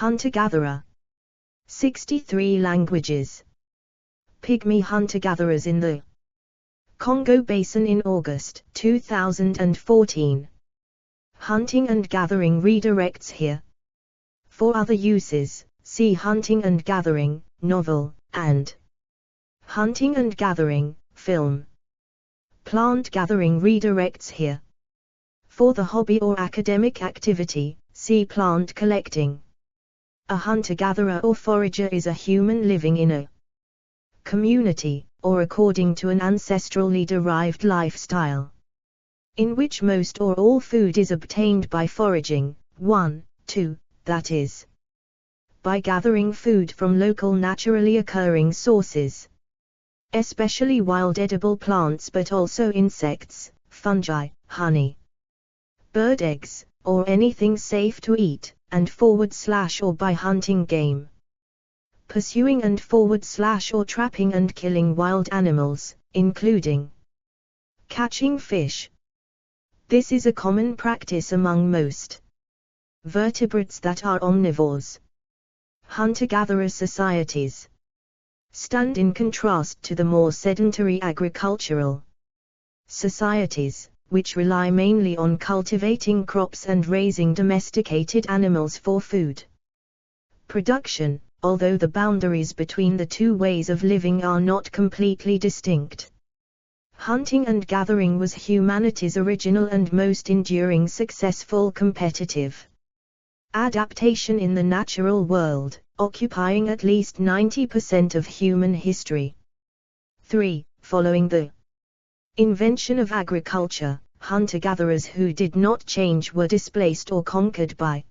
Hunter-gatherer. 63 languages. Pygmy hunter-gatherers in the Congo Basin in August 2014. Hunting and gathering redirects here. For other uses, see Hunting and Gathering, novel, and Hunting and Gathering, film. Plant gathering redirects here. For the hobby or academic activity, see plant collecting. A hunter-gatherer or forager is a human living in a community, or according to an ancestrally derived lifestyle, in which most or all food is obtained by foraging, 2, that is, by gathering food from local naturally occurring sources, especially wild edible plants but also insects, fungi, honey, bird eggs, or anything safe to eat, and / or by hunting game. Pursuing and / or trapping and killing wild animals, including catching fish. This is a common practice among most vertebrates that are omnivores. Hunter-gatherer societies stand in contrast to the more sedentary agricultural societies, which rely mainly on cultivating crops and raising domesticated animals for food production, although the boundaries between the two ways of living are not completely distinct. Hunting and gathering was humanity's original and most enduring successful competitive adaptation in the natural world, occupying at least 90% of human history. 3. Following the invention of agriculture, hunter-gatherers who did not change were displaced or conquered by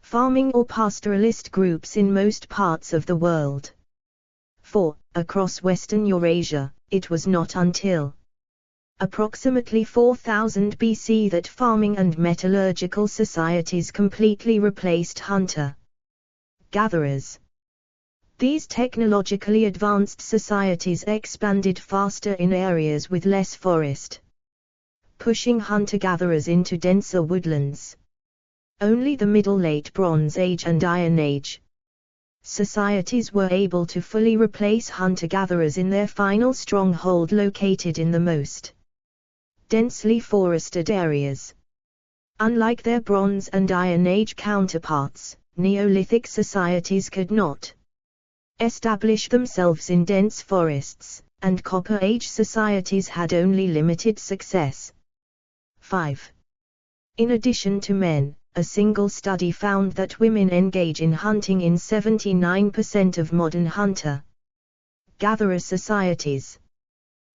farming or pastoralist groups in most parts of the world. 4. Across Western Eurasia, it was not until approximately 4000 BC that farming and metallurgical societies completely replaced hunter-gatherers. These technologically advanced societies expanded faster in areas with less forest, pushing hunter-gatherers into denser woodlands. Only the Middle Late Bronze Age and Iron Age societies were able to fully replace hunter-gatherers in their final stronghold located in the most densely forested areas. Unlike their Bronze and Iron Age counterparts, Neolithic societies could not establish themselves in dense forests, and Copper Age societies had only limited success. 5. In addition to men, a single study found that women engage in hunting in 79% of modern hunter-gatherer societies.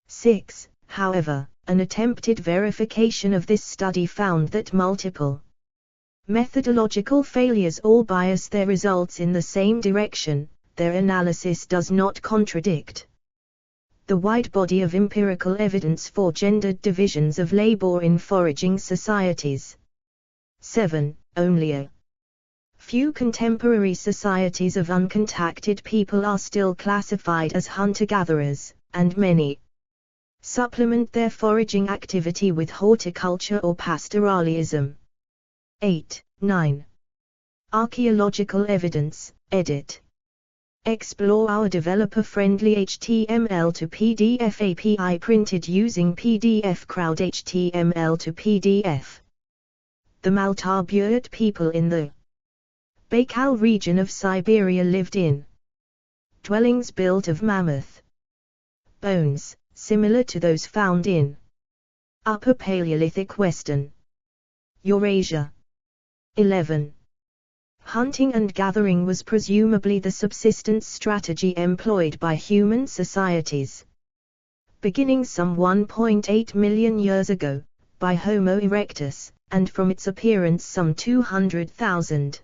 6. However, an attempted verification of this study found that multiple methodological failures all bias their results in the same direction. Their analysis does not contradict the wide body of empirical evidence for gendered divisions of labor in foraging societies. 7. Only a few contemporary societies of uncontacted people are still classified as hunter-gatherers, and many supplement their foraging activity with horticulture or pastoralism. 8. 9. Archaeological evidence, edit. Explore our developer-friendly HTML to PDF API printed using PDF Crowd HTML to PDF. The Malta-Burt people in the Baikal region of Siberia lived in dwellings built of mammoth bones, similar to those found in Upper Paleolithic Western Eurasia. 11. Hunting and gathering was presumably the subsistence strategy employed by human societies, beginning some 1.8 million years ago, by Homo erectus, and from its appearance some 200,000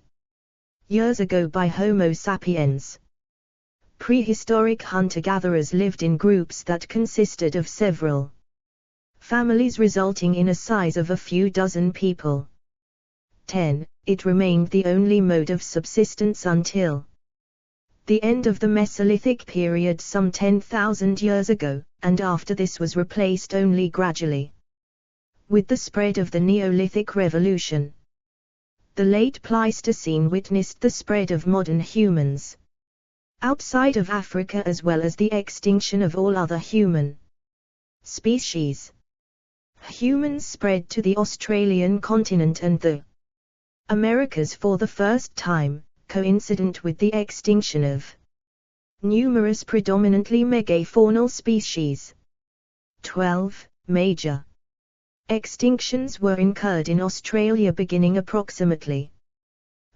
years ago by Homo sapiens. Prehistoric hunter-gatherers lived in groups that consisted of several families resulting in a size of a few dozen people. 10. It remained the only mode of subsistence until the end of the Mesolithic period some 10,000 years ago, and after this was replaced only gradually with the spread of the Neolithic Revolution. The late Pleistocene witnessed the spread of modern humans outside of Africa as well as the extinction of all other human species. Humans spread to the Australian continent and the Americas for the first time, coincident with the extinction of numerous predominantly megafaunal species. 12 major extinctions were incurred in Australia beginning approximately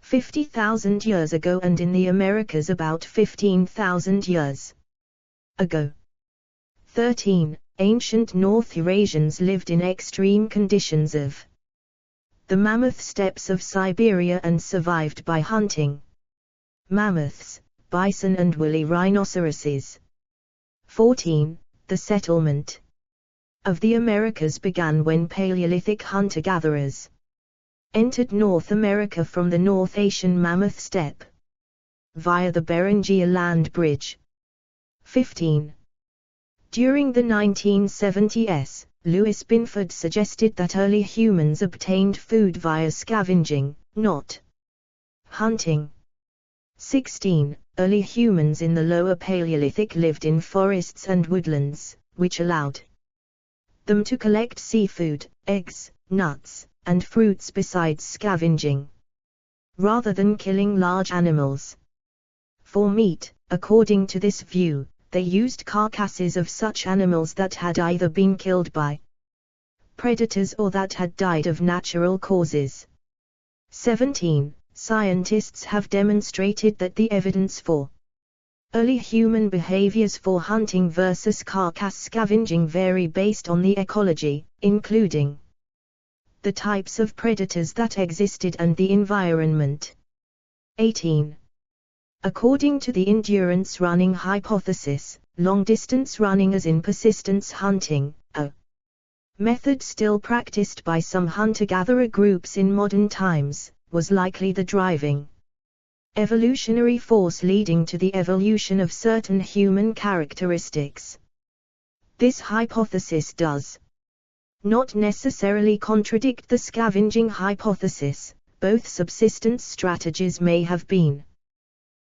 50,000 years ago and in the Americas about 15,000 years ago. 13 ancient North Eurasians lived in extreme conditions of the mammoth steppes of Siberia and survived by hunting mammoths, bison and woolly rhinoceroses. 14 the settlement of the Americas began when Paleolithic hunter-gatherers entered North America from the North Asian Mammoth Steppe via the Beringia Land Bridge. 15 during the 1970s, Louis Binford suggested that early humans obtained food via scavenging, not hunting. 16 early humans in the Lower Paleolithic lived in forests and woodlands, which allowed them to collect seafood, eggs, nuts, and fruits besides scavenging, rather than killing large animals. For meat, according to this view, they used carcasses of such animals that had either been killed by predators or that had died of natural causes. 17 scientists have demonstrated that the evidence for early human behaviors for hunting versus carcass scavenging vary based on the ecology, including the types of predators that existed and the environment. 18 according to the endurance running hypothesis, long-distance running as in persistence hunting, a method still practiced by some hunter-gatherer groups in modern times, was likely the driving evolutionary force leading to the evolution of certain human characteristics. This hypothesis does not necessarily contradict the scavenging hypothesis. Both subsistence strategies may have been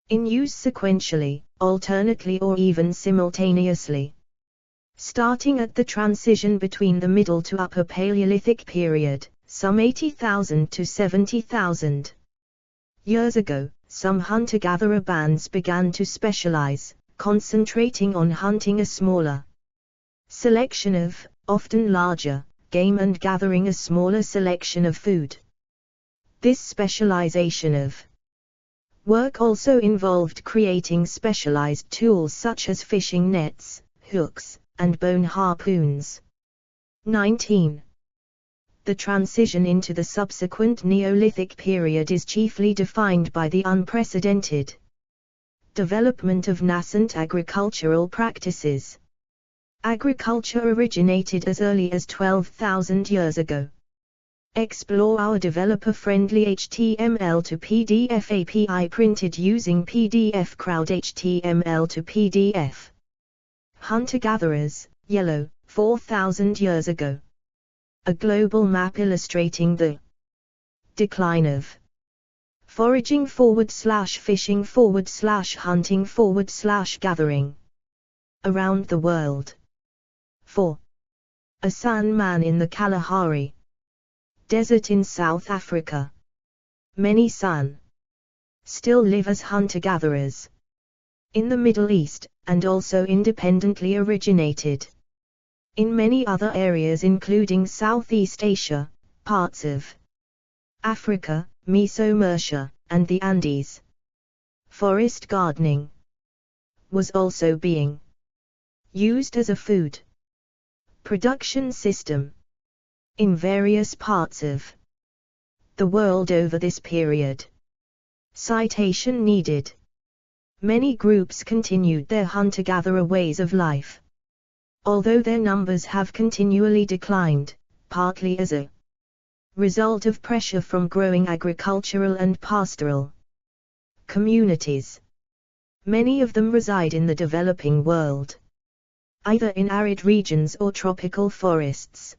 in use sequentially, alternately or even simultaneously, starting at the transition between the Middle to Upper Paleolithic period, some 80,000 to 70,000 years ago. Some hunter-gatherer bands began to specialize, concentrating on hunting a smaller selection of, often larger, game and gathering a smaller selection of food. This specialization of work also involved creating specialized tools such as fishing nets, hooks, and bone harpoons. 19. The transition into the subsequent Neolithic period is chiefly defined by the unprecedented development of nascent agricultural practices. Agriculture originated as early as 12,000 years ago. Explore our developer-friendly HTML to PDF API printed using PDF Crowd HTML to PDF. Hunter-gatherers, yellow, 4,000 years ago. A global map illustrating the decline of foraging /fishing /hunting /gathering around the world. 4. A San man in the Kalahari Desert in South Africa. Many San still live as hunter-gatherers in the Middle East, and also independently originated in many other areas including Southeast Asia, parts of Africa, Mesoamerica, and the Andes. Forest gardening was also being used as a food production system in various parts of the world over this period. Citation needed. Many groups continued their hunter-gatherer ways of life, although their numbers have continually declined, partly as a result of pressure from growing agricultural and pastoral communities. Many of them reside in the developing world, either in arid regions or tropical forests.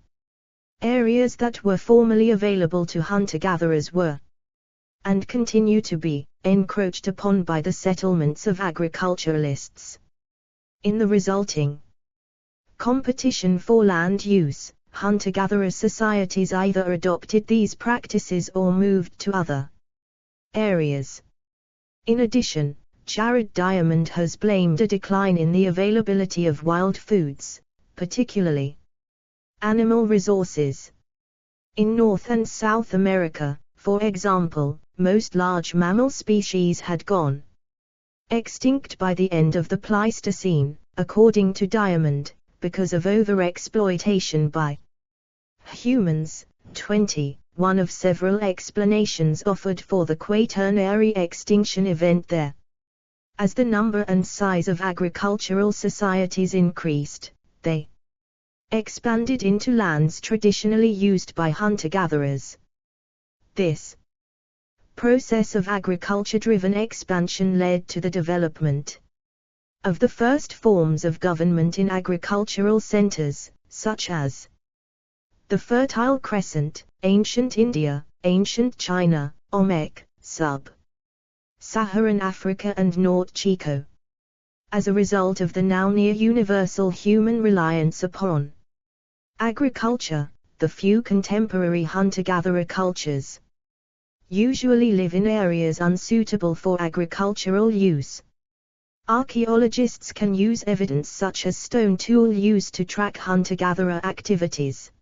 Areas that were formerly available to hunter-gatherers were and continue to be, encroached upon by the settlements of agriculturalists. In the resulting competition for land use, hunter-gatherer societies either adopted these practices or moved to other areas. In addition, Jared Diamond has blamed a decline in the availability of wild foods, particularly animal resources. In North and South America, for example, most large mammal species had gone extinct by the end of the Pleistocene, according to Diamond, because of overexploitation by humans. 20. One of several explanations offered for the Quaternary extinction event there. As the number and size of agricultural societies increased, they expanded into lands traditionally used by hunter-gatherers. This process of agriculture-driven expansion led to the development of the first forms of government in agricultural centers, such as the Fertile Crescent, ancient India, ancient China, Olmec, Sub-Saharan Africa and North Chico. As a result of the now near universal human reliance upon agriculture, the few contemporary hunter-gatherer cultures usually live in areas unsuitable for agricultural use. Archaeologists can use evidence such as stone tool used to track hunter-gatherer activities,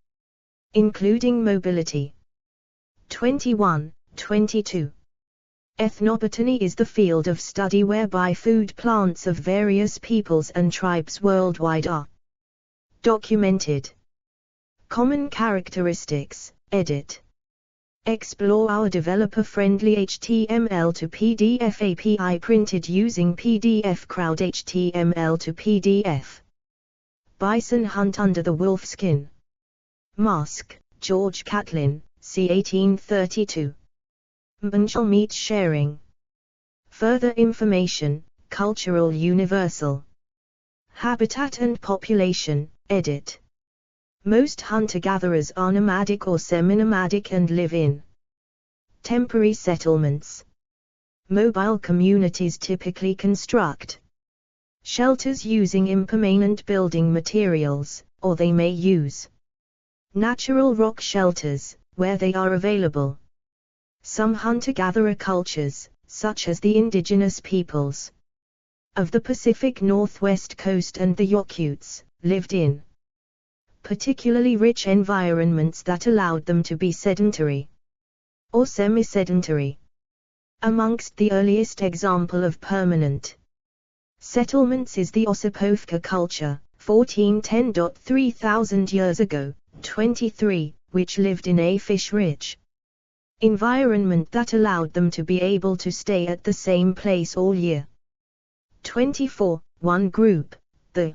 including mobility. 21, 22. Ethnobotany is the field of study whereby food plants of various peoples and tribes worldwide are documented. Common characteristics, edit. Explore our developer-friendly HTML to PDF API printed using PDF Crowd HTML to PDF. Bison hunt under the wolfskin. Musk, George Catlin, c. 1832. Munchal meat sharing. Further information, Cultural Universal. Habitat and population, edit. Most hunter-gatherers are nomadic or semi-nomadic and live in temporary settlements. Mobile communities typically construct shelters using impermanent building materials, or they may use natural rock shelters, where they are available. Some hunter-gatherer cultures, such as the indigenous peoples of the Pacific Northwest coast and the Yakutes, lived in particularly rich environments that allowed them to be sedentary or semi-sedentary. Amongst the earliest example of permanent settlements is the Ossipovka culture, 1410-3000 years ago, 23, which lived in a fish-rich environment that allowed them to be able to stay at the same place all year. 24. One group, the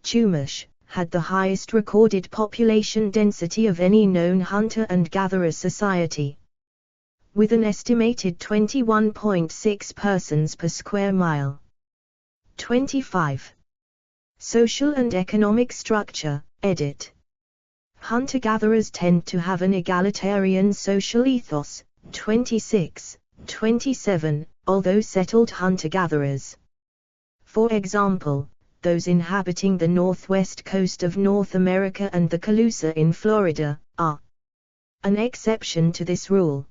Chumash, had the highest recorded population density of any known hunter and gatherer society, with an estimated 21.6 persons per square mile. 25. Social and economic structure, edit. Hunter-gatherers tend to have an egalitarian social ethos. 26, 27, although settled hunter-gatherers, for example, those inhabiting the northwest coast of North America and the Calusa in Florida, are an exception to this rule.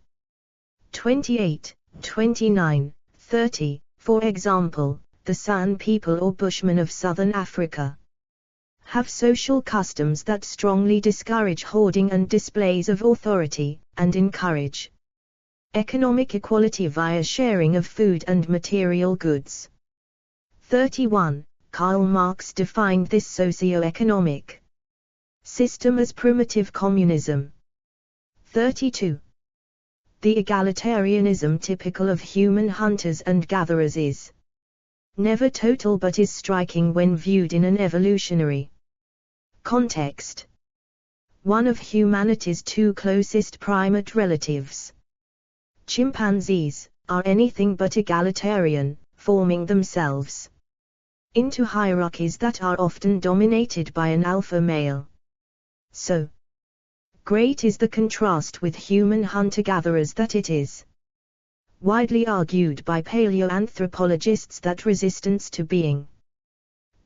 28, 29, 30, for example, the San people or Bushmen of southern Africa have social customs that strongly discourage hoarding and displays of authority, and encourage economic equality via sharing of food and material goods. 31. Karl Marx defined this socio-economic system as primitive communism. 32. The egalitarianism typical of human hunters and gatherers is never total but is striking when viewed in an evolutionary context. One of humanity's two closest primate relatives, chimpanzees, are anything but egalitarian, forming themselves into hierarchies that are often dominated by an alpha male. So great is the contrast with human hunter-gatherers that it is widely argued by paleoanthropologists that resistance to being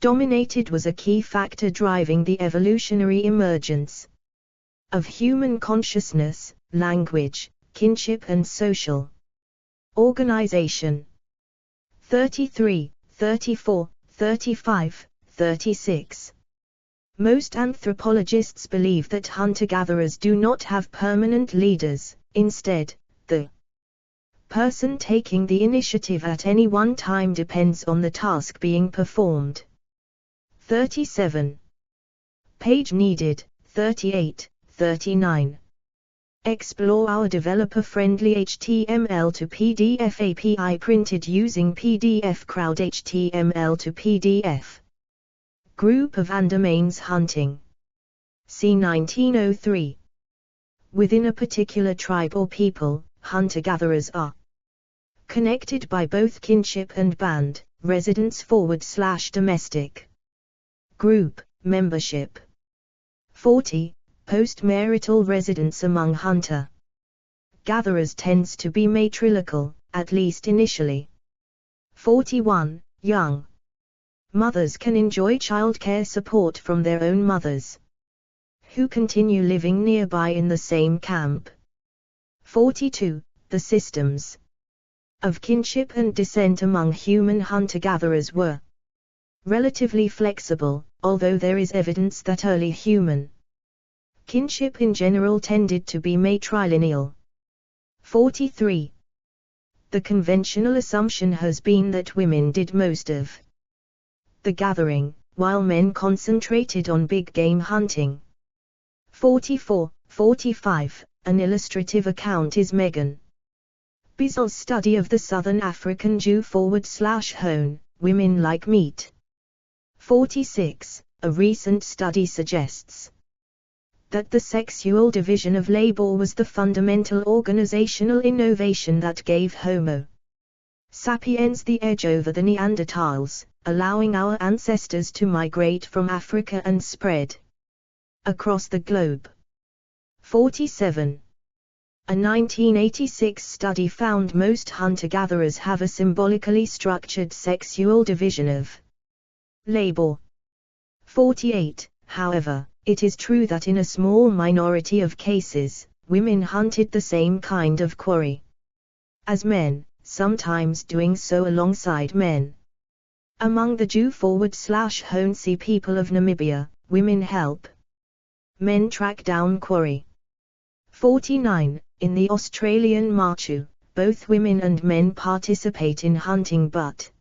dominated was a key factor driving the evolutionary emergence of human consciousness, language, kinship and social organization. 33, 34, 35, 36. Most anthropologists believe that hunter-gatherers do not have permanent leaders. Instead, the person taking the initiative at any one time depends on the task being performed. 37. Page needed, 38, 39. Explore our developer-friendly HTML to PDF API printed using PDF Crowd HTML to PDF. Group of domains hunting. C. 1903. Within a particular tribe or people, hunter-gatherers are connected by both kinship and band, residence/domestic group, membership. 40. Post-marital residence among hunter-gatherers tends to be matrilocal, at least initially. 41. Young mothers can enjoy childcare support from their own mothers, who continue living nearby in the same camp. 42. The systems of kinship and descent among human hunter-gatherers were relatively flexible, although there is evidence that early human kinship in general tended to be matrilineal. 43. The conventional assumption has been that women did most of the gathering, while men concentrated on big game hunting. 44, 45. An illustrative account is Megan Bizel's study of the Southern African Jew/Hone, women like meat. 46. A recent study suggests that the sexual division of labor was the fundamental organizational innovation that gave Homo sapiens the edge over the Neanderthals, allowing our ancestors to migrate from Africa and spread across the globe. 47. A 1986 study found most hunter-gatherers have a symbolically structured sexual division of labor. 48. However, it is true that in a small minority of cases, women hunted the same kind of quarry as men, sometimes doing so alongside men. Among the Jew/Hone Sea people of Namibia, women help men track down quarry. 49. In the Australian Machu, both women and men participate in hunting but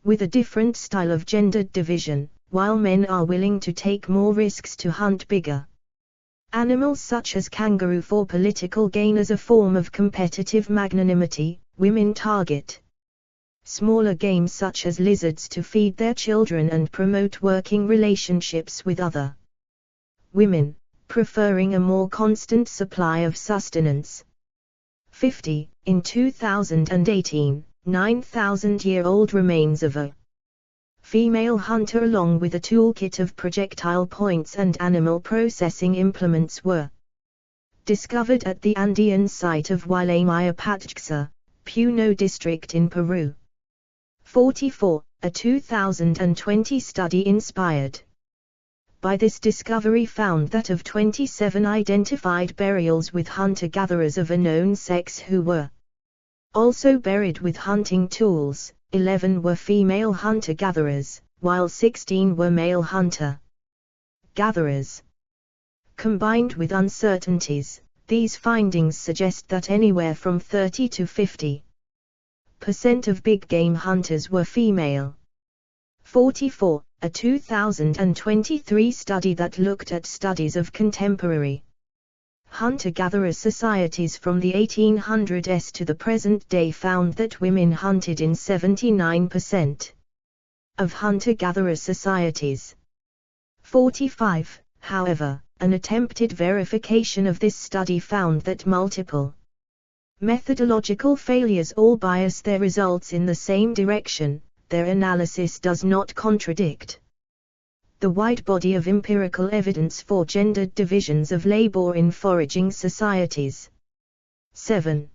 with a different style of gendered division, while men are willing to take more risks to hunt bigger animals such as kangaroo for political gain as a form of competitive magnanimity, women target smaller game such as lizards to feed their children and promote working relationships with other women, preferring a more constant supply of sustenance. 50. In 2018, 9,000-year-old remains of a female hunter along with a toolkit of projectile points and animal processing implements were discovered at the Andean site of Huaylamaya-Pachtxa, Puno district in Peru. 44. A 2020 study inspired by this discovery found that of 27 identified burials with hunter-gatherers of a known sex who were also buried with hunting tools, 11 were female hunter-gatherers, while 16 were male hunter-gatherers. Combined with uncertainties, these findings suggest that anywhere from 30 to 50% of big game hunters were female. 44. A 2023 study that looked at studies of contemporary hunter-gatherer societies from the 1800s to the present day found that women hunted in 79% of hunter-gatherer societies. 45. However, an attempted verification of this study found that multiple methodological failures all bias their results in the same direction. Their analysis does not contradict the wide body of empirical evidence for gendered divisions of labor in foraging societies. 7.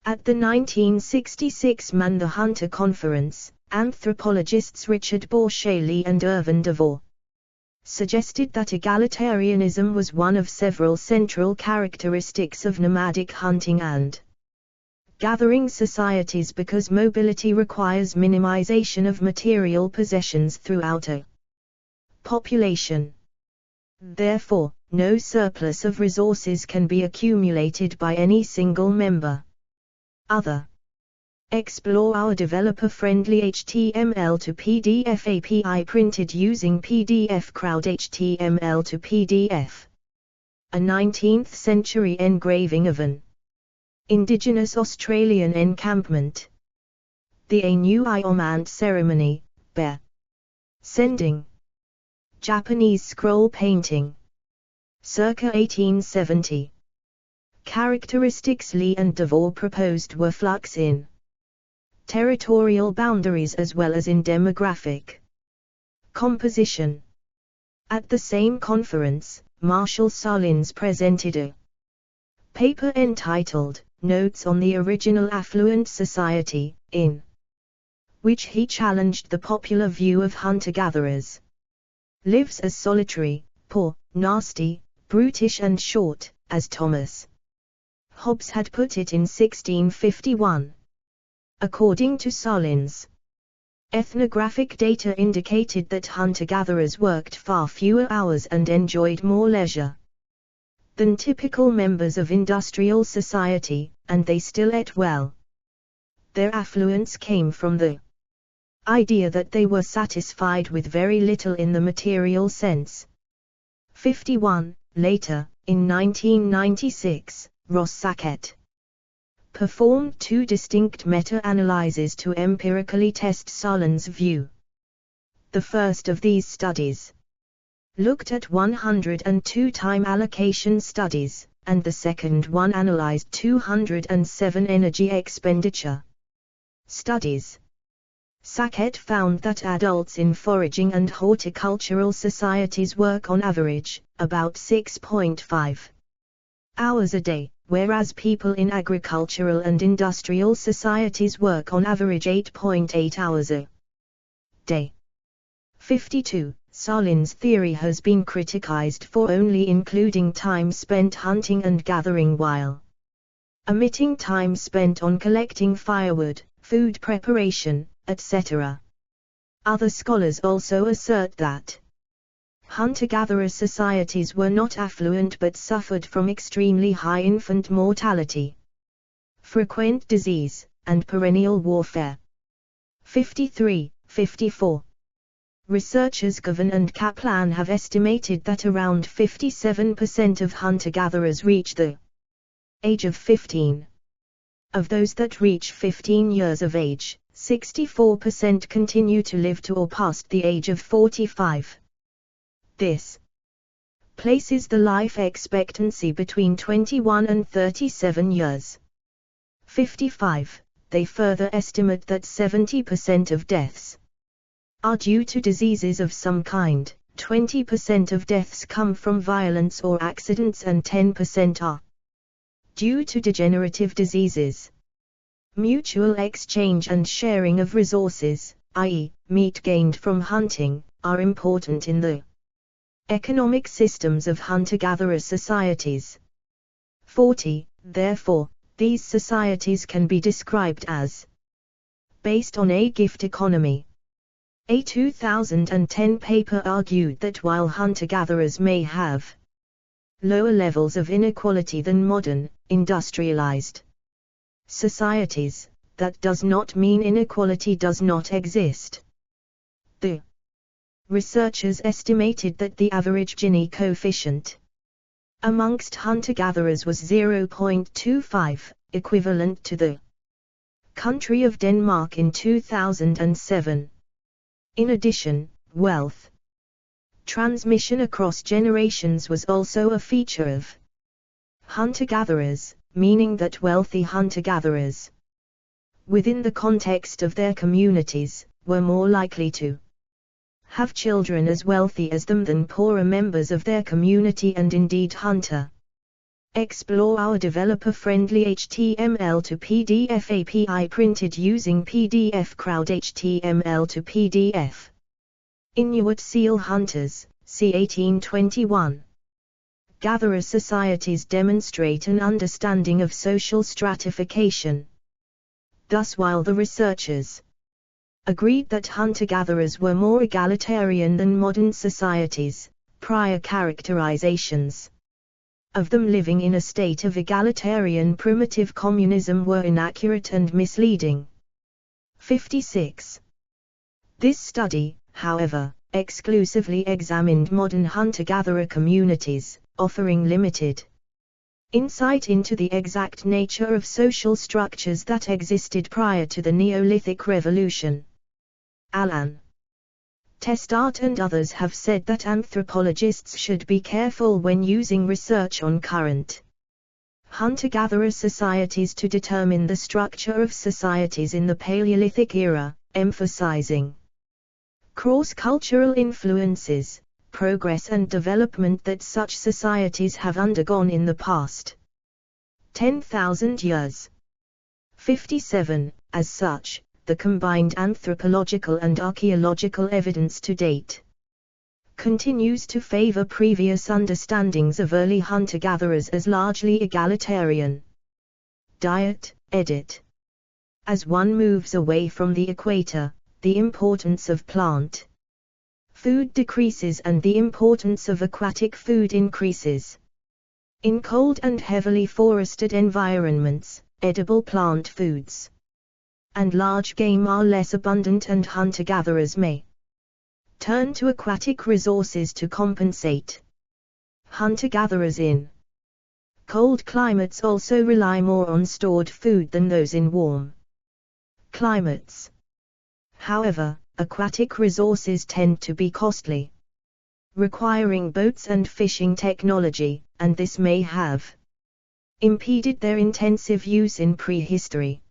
At the 1966 Man-the-Hunter Conference, anthropologists Richard Borshaw and Irvin DeVore suggested that egalitarianism was one of several central characteristics of nomadic hunting and gathering societies because mobility requires minimization of material possessions throughout a population. Therefore, no surplus of resources can be accumulated by any single member. Explore our developer-friendly HTML to PDF API printed using PDF Crowd HTML to PDF. A 19th-century engraving of an indigenous Australian encampment. The Anui-Omant ceremony, bear sending. Japanese scroll painting. Circa 1870. Characteristics Lee and DeVore proposed were flux in territorial boundaries as well as in demographic composition. At the same conference, Marshall Salins presented a paper entitled Notes on the Original Affluent Society, in which he challenged the popular view of hunter-gatherers lives as solitary, poor, nasty, brutish and short, as Thomas Hobbes had put it in 1651. According to Salins, ethnographic data indicated that hunter-gatherers worked far fewer hours and enjoyed more leisure than typical members of industrial society, and they still ate well. Their affluence came from the idea that they were satisfied with very little in the material sense. 51. Later, in 1996, Ross Sackett performed two distinct meta-analyses to empirically test Salins' view. The first of these studies looked at 102 time allocation studies, and the second one analyzed 207 energy expenditure studies. Sackett found that adults in foraging and horticultural societies work on average about 6.5 hours a day, whereas people in agricultural and industrial societies work on average 8.8 hours a day. 52. Salins' theory has been criticized for only including time spent hunting and gathering while omitting time spent on collecting firewood, food preparation, etc. Other scholars also assert that hunter-gatherer societies were not affluent but suffered from extremely high infant mortality, frequent disease, and perennial warfare. 53, 54. Researchers Govan and Kaplan have estimated that around 57% of hunter-gatherers reach the age of 15. Of those that reach 15 years of age, 64% continue to live to or past the age of 45. This places the life expectancy between 21 and 37 years. 55. They further estimate that 70% of deaths are due to diseases of some kind, 20% of deaths come from violence or accidents and 10% are due to degenerative diseases. Mutual exchange and sharing of resources, i.e., meat gained from hunting, are important in the economic systems of hunter-gatherer societies. 40. Therefore, these societies can be described as based on a gift economy. A 2010 paper argued that while hunter-gatherers may have lower levels of inequality than modern, industrialized societies, that does not mean inequality does not exist. The researchers estimated that the average Gini coefficient amongst hunter-gatherers was 0.25, equivalent to the country of Denmark in 2007. In addition, wealth transmission across generations was also a feature of hunter-gatherers, meaning that wealthy hunter-gatherers, within the context of their communities, were more likely to have children as wealthy as them than poorer members of their community and indeed hunter Explore our developer-friendly HTML to PDF API printed using PDF Crowd HTML to PDF. Inuit Seal Hunters, c. 1821. Gatherer societies demonstrate an understanding of social stratification. Thus, while the researchers agreed that hunter-gatherers were more egalitarian than modern societies, prior characterizations of them living in a state of egalitarian primitive communism were inaccurate and misleading. 56. This study, however, exclusively examined modern hunter-gatherer communities, offering limited insight into the exact nature of social structures that existed prior to the Neolithic Revolution. Alan Testart and others have said that anthropologists should be careful when using research on current hunter-gatherer societies to determine the structure of societies in the Paleolithic era, emphasizing cross-cultural influences, progress and development that such societies have undergone in the past 10,000 years. 57. As such, the combined anthropological and archaeological evidence to date continues to favor previous understandings of early hunter-gatherers as largely egalitarian. Diet, edit. As one moves away from the equator, the importance of plant food decreases and the importance of aquatic food increases. In cold and heavily forested environments, edible plant foods and large game are less abundant, and hunter-gatherers may turn to aquatic resources to compensate. Hunter-gatherers in cold climates also rely more on stored food than those in warm climates. However, aquatic resources tend to be costly, requiring boats and fishing technology, and this may have impeded their intensive use in prehistory.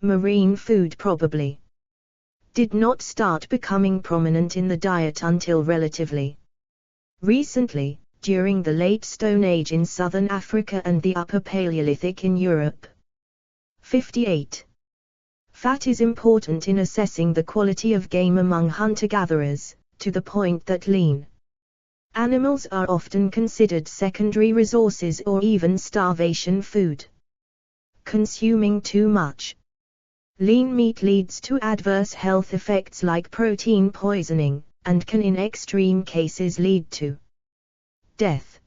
Marine food probably did not start becoming prominent in the diet until relatively recently, during the Late Stone Age in southern Africa and the Upper Paleolithic in Europe. 58. Fat is important in assessing the quality of game among hunter-gatherers, to the point that lean animals are often considered secondary resources or even starvation food. Consuming too much lean meat leads to adverse health effects like protein poisoning, and can in extreme cases lead to death.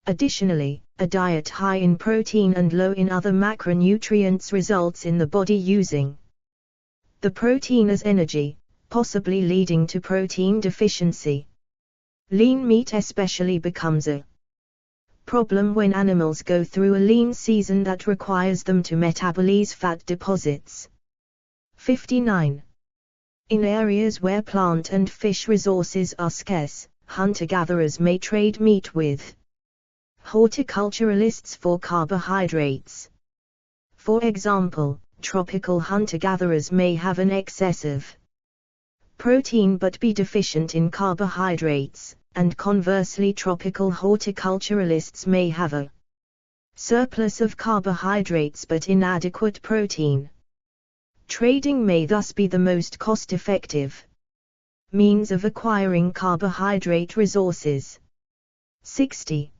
Additionally, a diet high in protein and low in other macronutrients results in the body using the protein as energy, possibly leading to protein deficiency. Lean meat especially becomes a problem when animals go through a lean season that requires them to metabolize fat deposits. 59. In areas where plant and fish resources are scarce, hunter-gatherers may trade meat with horticulturalists for carbohydrates. For example, tropical hunter-gatherers may have an excess of protein but be deficient in carbohydrates, and conversely tropical horticulturalists may have a surplus of carbohydrates but inadequate protein. Trading may thus be the most cost-effective means of acquiring carbohydrate resources. 60.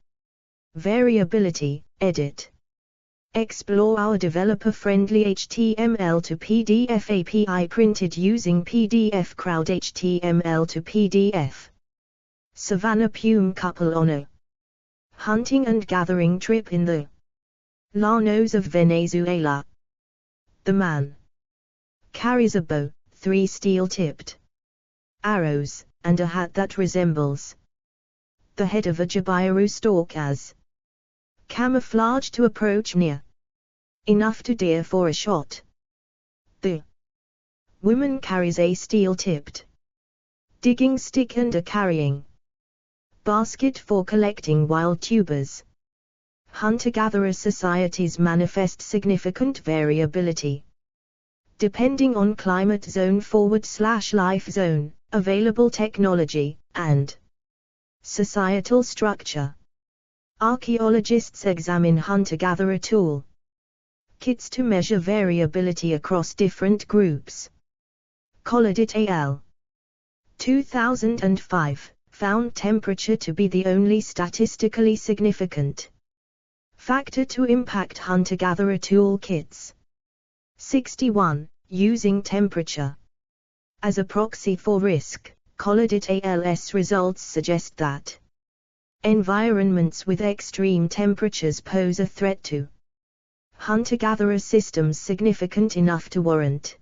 Variability, edit. Explore our developer-friendly HTML to PDF API printed using PDF Crowd HTML to PDF. Savannah Pume couple on a hunting and gathering trip in the llanos of Venezuela. The man carries a bow, 3 steel-tipped arrows, and a hat that resembles the head of a jabiru stalk as camouflage to approach near enough to deer for a shot. The woman carries a steel-tipped digging stick and a carrying basket for collecting wild tubers. Hunter-gatherer societies manifest significant variability depending on climate zone / life zone, available technology, and societal structure. Archaeologists examine hunter-gatherer tool kits to measure variability across different groups. Collard et al. 2005, found temperature to be the only statistically significant factor to impact hunter-gatherer tool kits. 61. Using temperature as a proxy for risk. Collard et al.'s results suggest that environments with extreme temperatures pose a threat to hunter-gatherer systems significant enough to warrant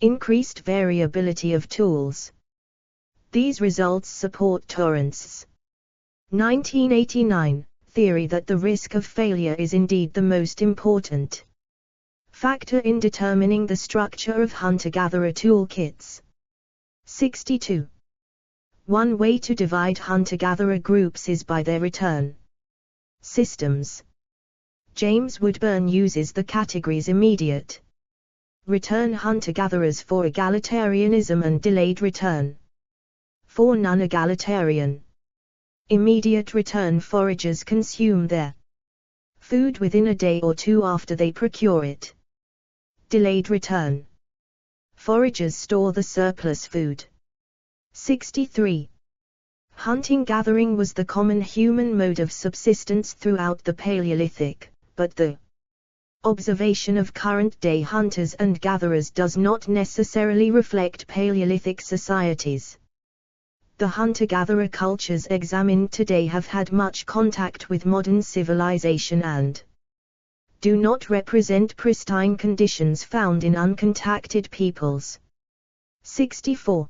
increased variability of tools. These results support Torrance's 1989 theory that the risk of failure is indeed the most important factor in determining the structure of hunter-gatherer toolkits. 62. One way to divide hunter-gatherer groups is by their return systems. James Woodburn uses the categories immediate return hunter-gatherers for egalitarianism and delayed return for non-egalitarian. Immediate return foragers consume their food within a day or two after they procure it. Delayed return foragers store the surplus food. 63. Hunting-gathering was the common human mode of subsistence throughout the Paleolithic, but the observation of current-day hunters and gatherers does not necessarily reflect Paleolithic societies. The hunter-gatherer cultures examined today have had much contact with modern civilization and do not represent pristine conditions found in uncontacted peoples. 64.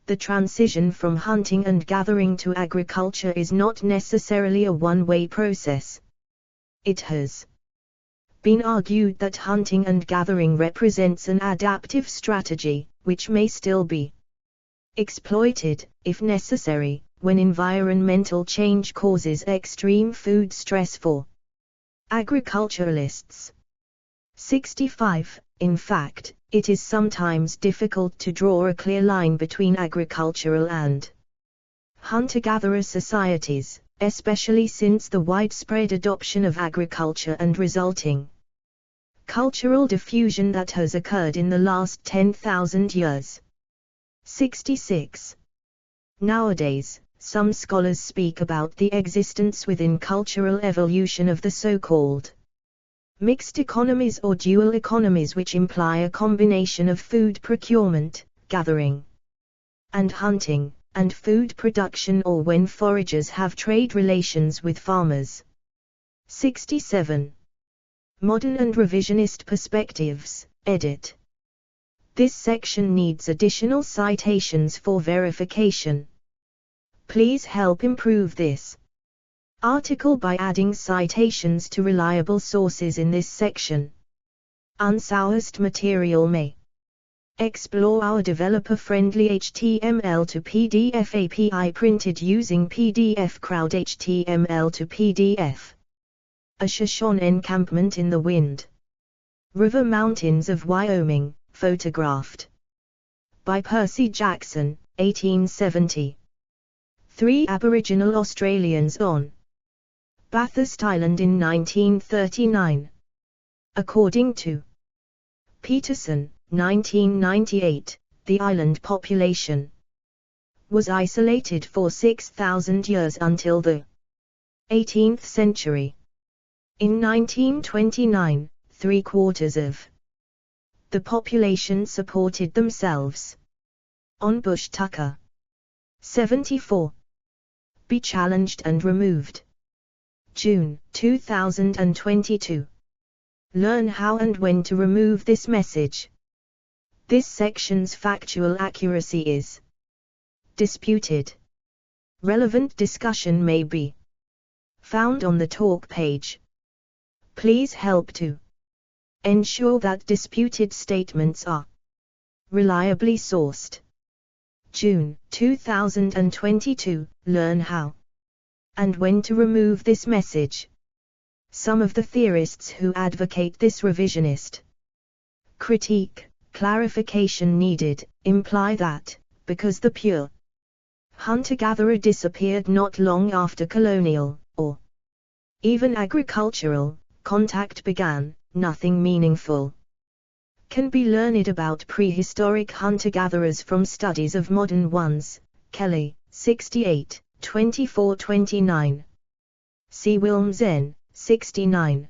The transition from hunting and gathering to agriculture is not necessarily a one-way process. It has been argued that hunting and gathering represents an adaptive strategy, which may still be exploited, if necessary, when environmental change causes extreme food stress for agriculturalists. 65. In fact, it is sometimes difficult to draw a clear line between agricultural and hunter-gatherer societies, especially since the widespread adoption of agriculture and resulting cultural diffusion that has occurred in the last 10,000 years. 66. Nowadays, some scholars speak about the existence within cultural evolution of the so-called mixed economies or dual economies, which imply a combination of food procurement, gathering, and hunting, and food production, or when foragers have trade relations with farmers. 67. Modern and revisionist perspectives, edit. This section needs additional citations for verification. Please help improve this article by adding citations to reliable sources in this section. Unsourced material may explore our developer-friendly HTML to PDF API printed using PDF Crowd HTML to PDF. A Shoshone encampment in the Wind River Mountains of Wyoming, photographed by Percy Jackson, 1870. 3 Aboriginal Australians on Bathurst Island in 1939. According to Peterson, 1998, the island population was isolated for 6,000 years until the 18th century. In 1929, 3/4 of the population supported themselves on bush tucker. 74. Be challenged and removed. June 2022. Learn how and when to remove this message. This section's factual accuracy is disputed. Relevant discussion may be found on the talk page. Please help to ensure that disputed statements are reliably sourced. June 2022. Learn how and when to remove this message. Some of the theorists who advocate this revisionist critique, clarification needed, imply that, because the pure hunter-gatherer disappeared not long after colonial, or Even agricultural contact began, nothing meaningful can be learned about prehistoric hunter-gatherers from studies of modern ones. Kelly, 68, 24-29. C. Wilms N., 69.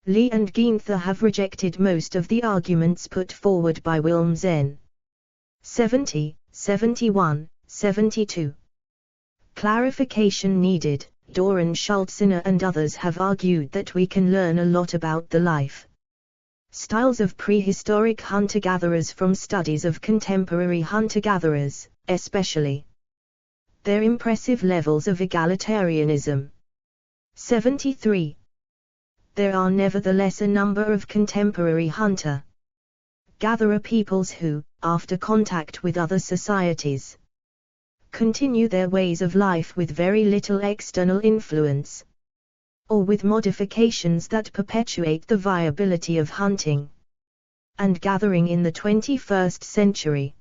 Lee and Gienther have rejected most of the arguments put forward by Wilms N. 70, 71, 72. Clarification needed. Doran Schultziner and others have argued that we can learn a lot about the life styles of prehistoric hunter-gatherers from studies of contemporary hunter-gatherers, especially their impressive levels of egalitarianism. 73. There are nevertheless a number of contemporary hunter-gatherer peoples who, after contact with other societies, continue their ways of life with very little external influence, or with modifications that perpetuate the viability of hunting and gathering in the 21st century.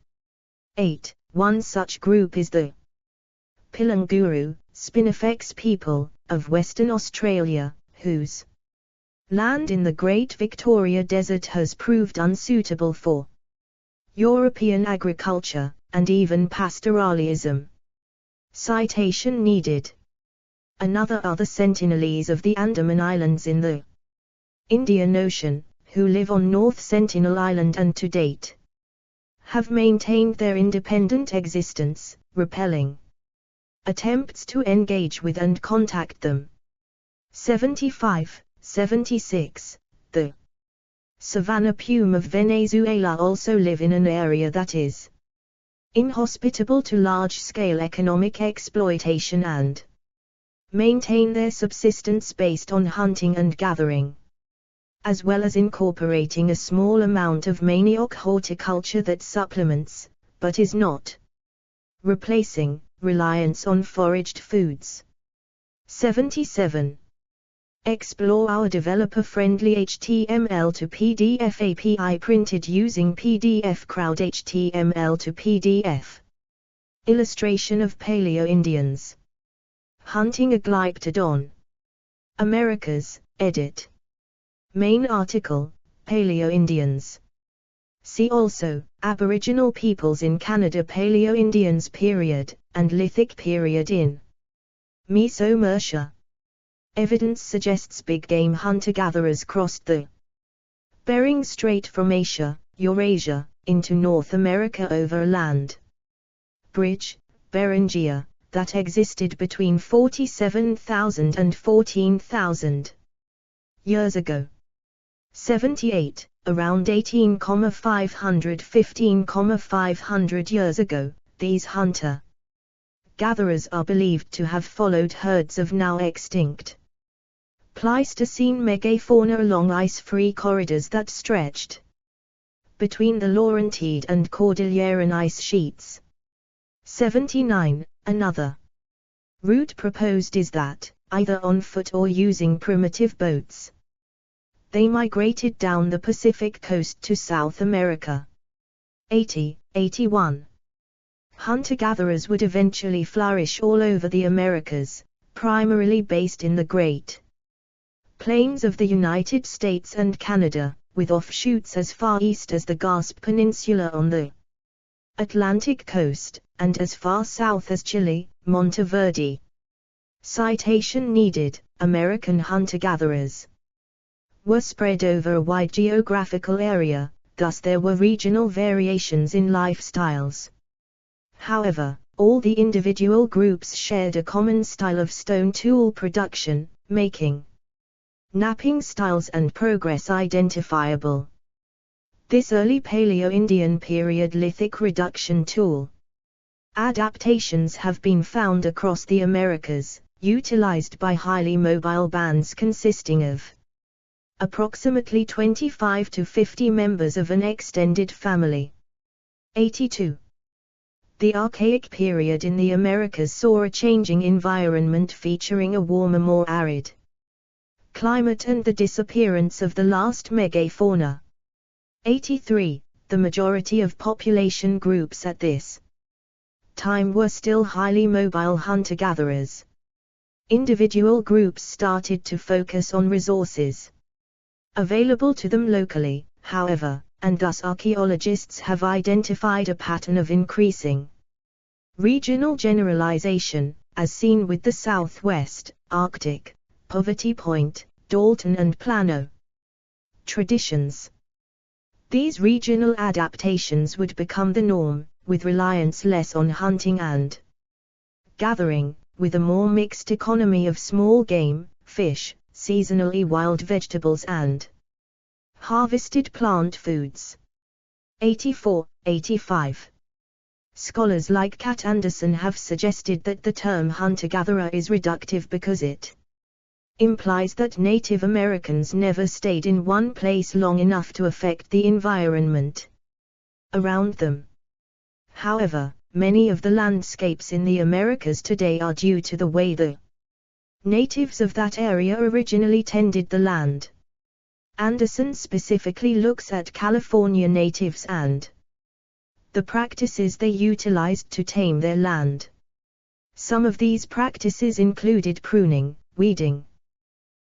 8. One such group is the Pilanguru, Spinifex people, of Western Australia, whose land in the Great Victoria Desert has proved unsuitable for European agriculture, and even pastoralism. Citation needed. Another are the Sentinelese of the Andaman Islands in the Indian Ocean, who live on North Sentinel Island and to date have maintained their independent existence, repelling attempts to engage with and contact them. 75, 76. The Savannah Pume of Venezuela also live in an area that is inhospitable to large-scale economic exploitation and maintain their subsistence based on hunting and gathering, as well as incorporating a small amount of manioc horticulture that supplements, but is not replacing, reliance on foraged foods. 77. Explore our developer-friendly HTML to PDF API printed using PDF Crowd HTML to PDF. Illustration of Paleo-Indians hunting a Glyptodon. Americas, edit. Main article, Paleo-Indians. See also, Aboriginal peoples in Canada, Paleo-Indians period, and Lithic period in Meso-Mercia. Evidence suggests big game hunter-gatherers crossed the Bering Strait from Asia, Eurasia, into North America over a land bridge, Beringia, that existed between 47,000 and 14,000 years ago. 78. Around 18,500–15,500 years ago, these hunter-gatherers are believed to have followed herds of now extinct Pleistocene megafauna along ice-free corridors that stretched between the Laurentide and Cordilleran ice sheets. 79. Another route proposed is that, either on foot or using primitive boats, they migrated down the Pacific coast to South America. 80. 81. Hunter-gatherers would eventually flourish all over the Americas, primarily based in the Great Plains of the United States and Canada, with offshoots as far east as the Gasp Peninsula on the Atlantic coast, and as far south as Chile, Monteverde. Citation needed. American hunter-gatherers were spread over a wide geographical area, thus there were regional variations in lifestyles. However, all the individual groups shared a common style of stone tool production, making knapping styles and progress identifiable. This early Paleo-Indian period lithic reduction tool adaptations have been found across the Americas, utilized by highly mobile bands consisting of approximately 25 to 50 members of an extended family. 82. The Archaic period in the Americas saw a changing environment featuring a warmer, more arid climate and the disappearance of the last megafauna. 83. The majority of population groups at this time were still highly mobile hunter-gatherers. Individual groups started to focus on resources available to them locally, however, and thus archaeologists have identified a pattern of increasing regional generalization, as seen with the Southwest, Arctic, Poverty Point, Dalton and Plano traditions. These regional adaptations would become the norm, with reliance less on hunting and gathering, with a more mixed economy of small game, fish, seasonally wild vegetables and harvested plant foods. 85. Scholars like Kat Anderson have suggested that the term hunter-gatherer is reductive because it implies that Native Americans never stayed in one place long enough to affect the environment around them. However, many of the landscapes in the Americas today are due to the way the natives of that area originally tended the land. Anderson specifically looks at California natives and the practices they utilized to tame their land. Some of these practices included pruning, weeding.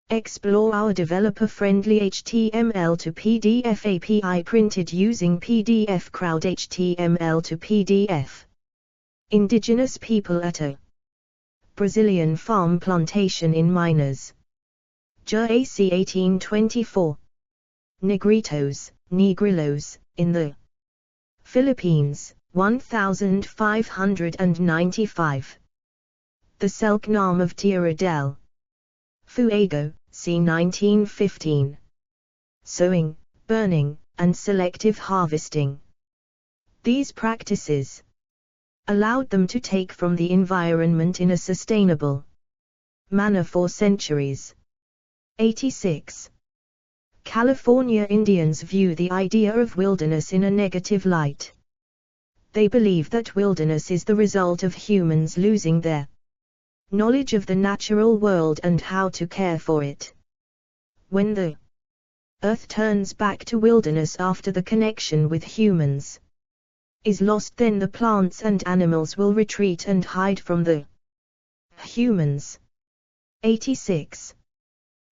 Explore our developer-friendly HTML to PDF API printed using PDF Crowd HTML to PDF. Indigenous people at a Brazilian farm plantation in Minas Gerais 1824. Negritos, Negrillos, in the Philippines, 1595. The Selknam of Tierra del Fuego, c. 1915. Sowing, burning, and selective harvesting. These practices allowed them to take from the environment in a sustainable manner for centuries. 86. California Indians view the idea of wilderness in a negative light. They believe that wilderness is the result of humans losing their knowledge of the natural world and how to care for it. When the earth turns back to wilderness after the connection with humans is lost, then the plants and animals will retreat and hide from the humans. 86.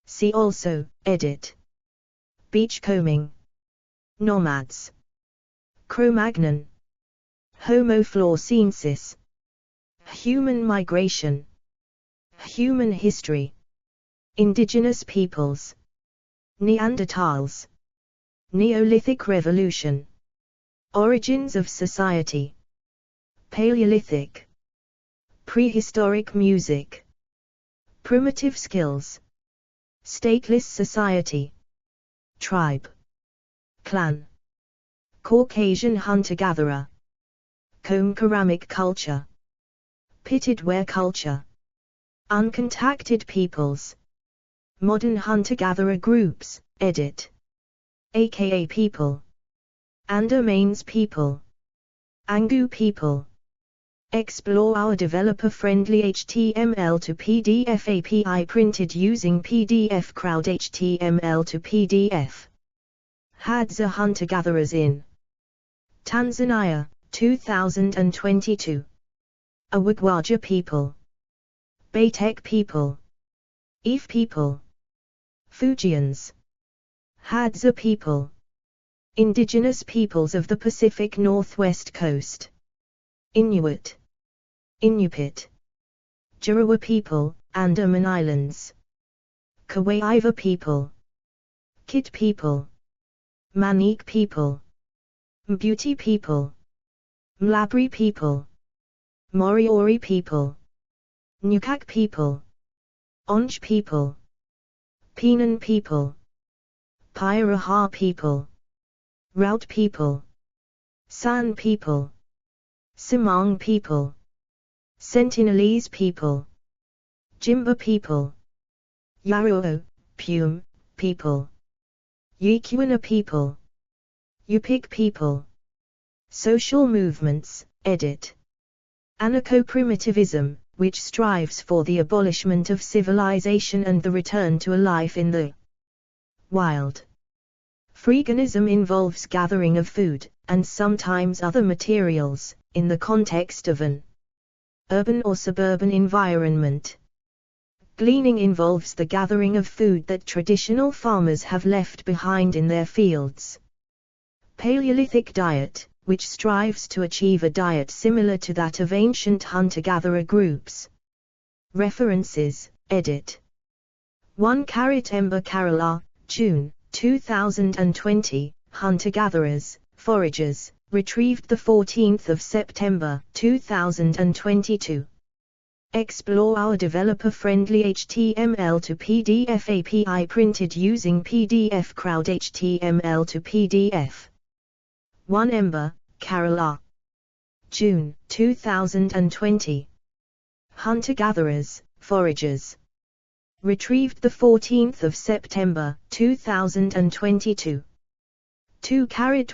See also, edit. Beachcombing. Nomads. Cro-Magnon. Homo floresiensis. Human migration. Human history. Indigenous peoples. Neanderthals. Neolithic revolution. Origins of society. Paleolithic. Prehistoric music. Primitive skills. Stateless society. Tribe. Clan. Caucasian hunter-gatherer. Comb ceramic culture. Pitted ware culture. Uncontacted peoples. Modern hunter-gatherer groups, edit. aka people. Andaman's people. Angu people. Explore our developer-friendly HTML to PDF API printed using PDF Crowd HTML to PDF. Hadza hunter-gatherers in Tanzania, 2022. Awagwaja people. Batek people. Eve people. Fujians. Hadza people. Indigenous peoples of the Pacific Northwest Coast. Inuit. Inupiat. Jarawa people, Andaman Islands. Kawaiiva people. Kit people. Manique people. Mbuti people. Mlabri people. Moriori people. Nukak people. Onge people. Penan people. Piraha people. Rout people. San people. Simang people. Sentinelese people. Jimba people. Yarao, Pume, people. Yikwina people. Yupik people. Social movements, edit. Anarcho-primitivism, which strives for the abolishment of civilization and the return to a life in the wild. Freeganism involves gathering of food, and sometimes other materials, in the context of an urban or suburban environment. Gleaning involves the gathering of food that traditional farmers have left behind in their fields. Paleolithic diet, which strives to achieve a diet similar to that of ancient hunter-gatherer groups. References, edit. 1 Ember Kerala, June, 2020, Hunter-gatherers, foragers, retrieved 14 September, 2022. Explore our developer-friendly HTML to PDF API printed using PDF Crowd HTML to PDF. 1 Ember, Kerala. June, 2020. Hunter-gatherers, foragers. Retrieved 14 September, 2022. 2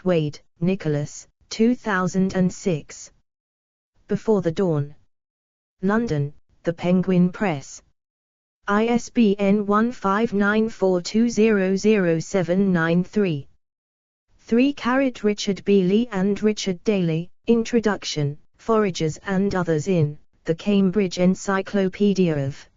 Wade, Nicholas, 2006. Before the Dawn. London, The Penguin Press. ISBN 1594200793. 3 Richard B. Lee and Richard Daly, Introduction, Foragers and Others in The Cambridge Encyclopedia of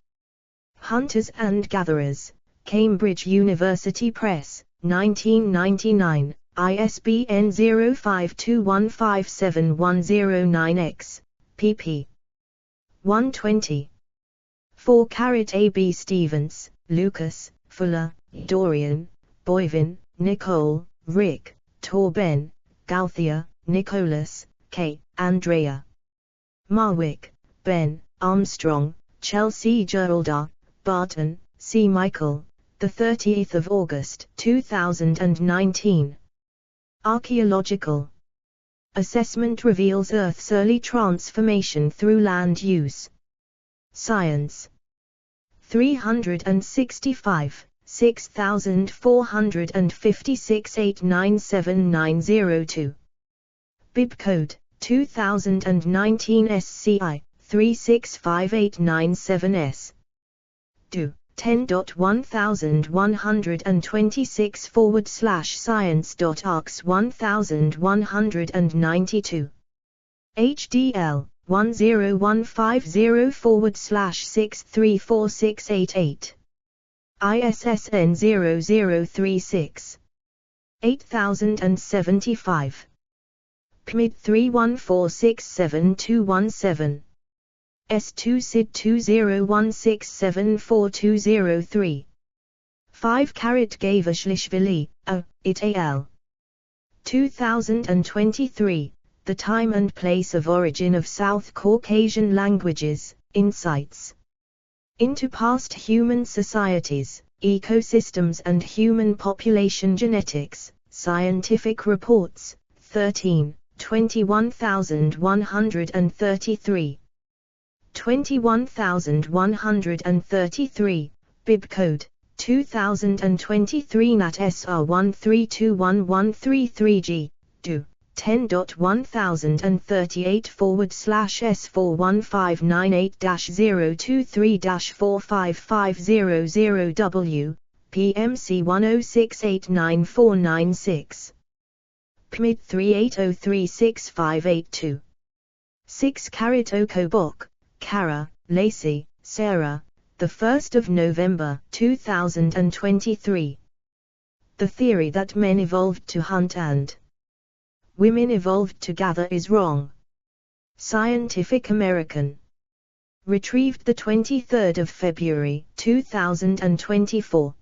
Hunters and Gatherers, Cambridge University Press, 1999, ISBN 0521571009X, pp. 120. 4 A. B. Stevens, Lucas, Fuller, Dorian, Boivin, Nicole, Rick, Torben, Gauthier, Nicholas, K. Andrea. Marwick, Ben, Armstrong, Chelsea Geralda, Barton, C. Michael, 30 August 2019. Archaeological assessment reveals Earth's early transformation through land use. Science. 365, 6456 897902. Bibcode, 2019 SCI, 365897S. Do. 10.1126/science.arcs1192. HDL 1015/6346888. ISSN 0036 8075. PMID 31467217. S2 SID 2016742003. 5 Gavashlishvili, et al. 2023, The Time and Place of Origin of South Caucasian Languages, Insights into Past Human Societies, Ecosystems and Human Population Genetics, Scientific Reports, 13, 21133. 21133, Bibcode, 2023 NAT SR 1321133G, Do. 10.1038/S41598-023-45500W, PMC 106899496. PMID 38036582. 6 Okobok, Kara, Lacey, Sarah, 1 November 2023. The theory that men evolved to hunt and women evolved to gather is wrong. Scientific American. Retrieved 23 February 2024.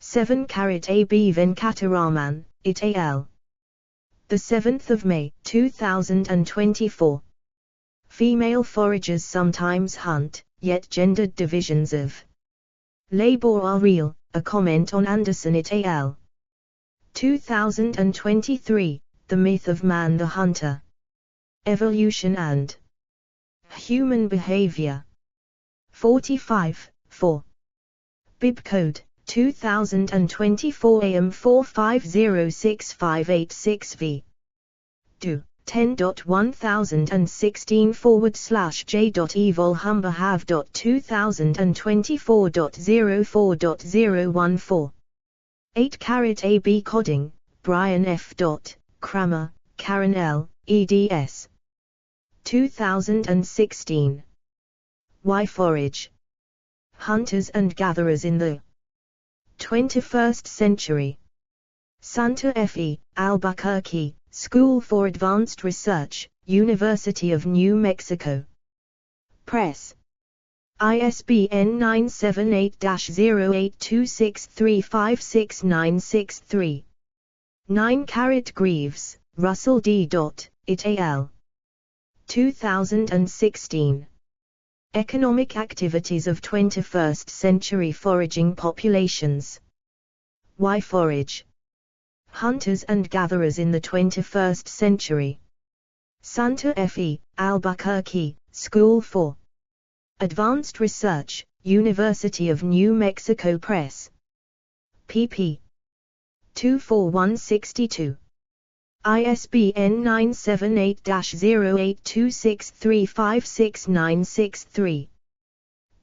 7 A. B. Venkataraman, et al. 7 May 2024. Female foragers sometimes hunt, yet gendered divisions of labor are real, a comment on Anderson et al. 2023, The Myth of Man the Hunter. Evolution and Human Behavior. 45, 4. Bibcode, 2024 AM 4506586V. Do. 10.1016/J.evolhumberhave.2024.04.014. 8 A. B. Codding, Brian F. Kramer, Karen L., eds. 2016. Why Forage? Hunters and gatherers in the 21st century. Santa Fe, Albuquerque, School for Advanced Research, University of New Mexico. Press. ISBN 978-0826356963. 9 Greaves, Russell D. It al. 2016. Economic Activities of 21st Century Foraging Populations. Why forage? Hunters and gatherers in the 21st century. Santa Fe, Albuquerque, School for Advanced Research, University of New Mexico Press. pp. 24162. ISBN 978-0826356963.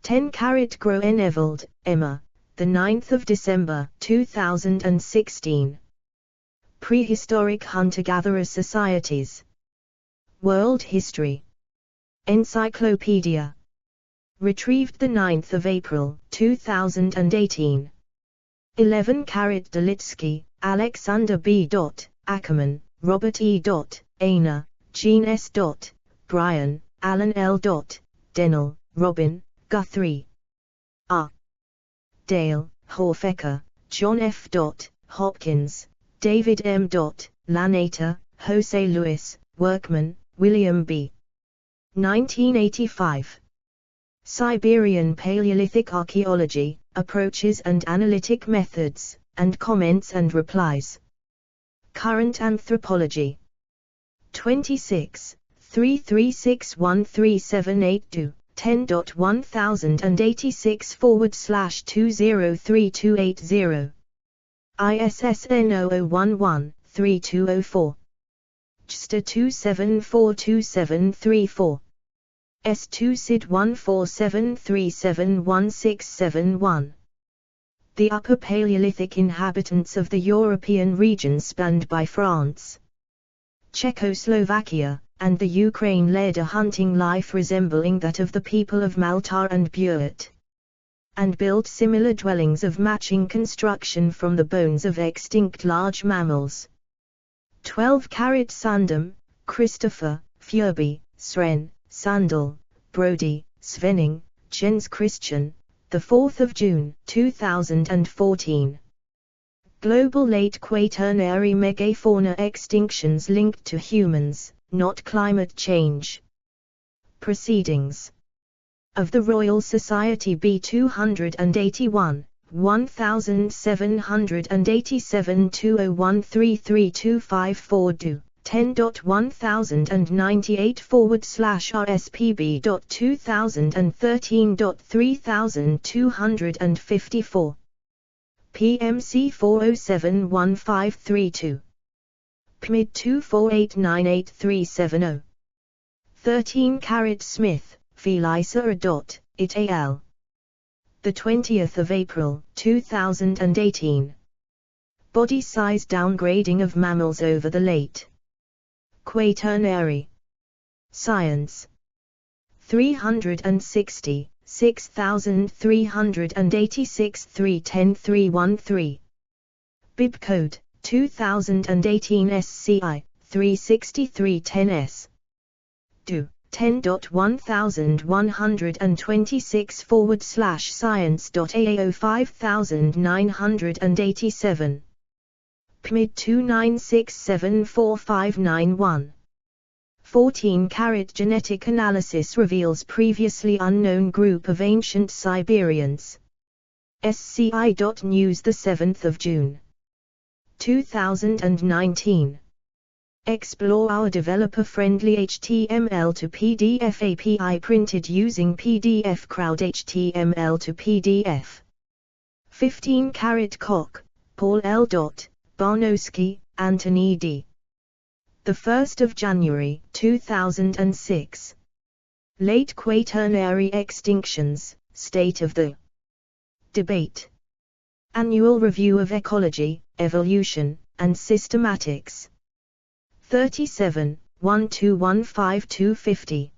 10 Groeneveld, Emma, 9 December 2016. Prehistoric Hunter-Gatherer Societies. World History. Encyclopedia. Retrieved 9 April 2018. 11 Delitsky, Alexander B. Ackerman, Robert E. Ainer, Jean S. Bryan, Alan L. Dennell, Robin, Guthrie. R. Dale, Horfecker, John F. Hopkins, David M. Lanater, Jose Luis, Workman, William B. 1985. Siberian Paleolithic Archaeology, Approaches and Analytic Methods, and Comments and Replies. Current Anthropology. 26, 3361378 10.1086/203280. ISSN 0011-3204. JSTA 27427334. S2 SID 147371671. The Upper Paleolithic inhabitants of the European region spanned by France, Czechoslovakia, and the Ukraine led a hunting life resembling that of the people of Malta and Buet, and built similar dwellings of matching construction from the bones of extinct large mammals. 12 Sandom, Christopher, Furby, Sren, Sandel, Brody, Svenning, Jens Christian, 4 June 2014. Global Late Quaternary Megafauna Extinctions Linked to Humans, Not Climate Change. Proceedings of the Royal Society B 281, 1787 20133254 do. 10.1098/RSPB.2013.3254. PMC 4071532. PMID 2489837. 13 Smith, Felisa. It al. 20th April 2018. Body size downgrading of mammals over the late Quaternary. Science. 360, 6386 310 Bib code 2018 SCI 36310S. Do 10.10126/science.aao5987. PMID 29674591. 14 Genetic analysis reveals previously unknown group of ancient Siberians. SCI.News 7 June 2019. Explore our developer-friendly HTML to PDF API printed using PDF Crowd HTML to PDF. 15 Koch, Paul L. Barnowski, Anthony D. 1 January 2006. Late Quaternary Extinctions, State of the Debate. Annual Review of Ecology, Evolution, and Systematics. 37, 1215250.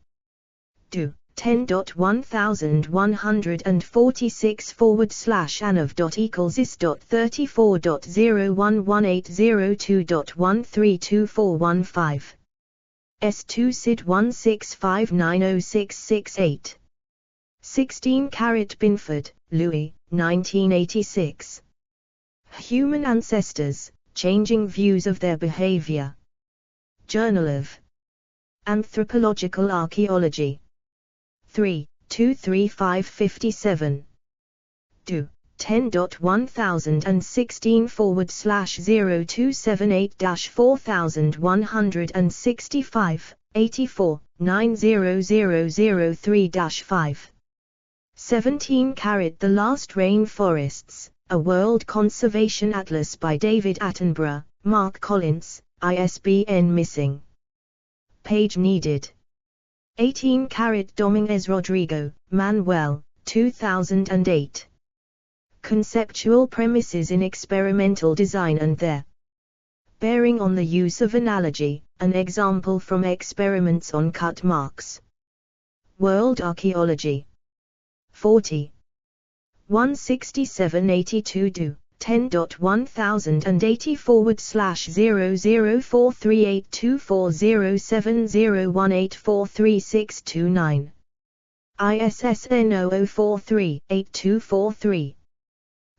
Do 10.1046/34.is.34.011802.132415. S2 SID 165906668. 16 Binford, Louis, 1986. Human Ancestors, Changing Views of Their Behavior. Journal of Anthropological Archaeology. 3, 23557. Do. 10.1016/0278-4165, 84, 90003-5. 17 The Last Rain Forests, A World Conservation Atlas by David Attenborough, Mark Collins, ISBN missing. Page needed. 18 Dominguez Rodrigo, Manuel, 2008. Conceptual Premises in Experimental Design and Their Bearing on the Use of Analogy, an example from experiments on cut marks. World Archaeology. 40. 16782 do. 10.1080/00438240701843629. ISSN 0043-8243.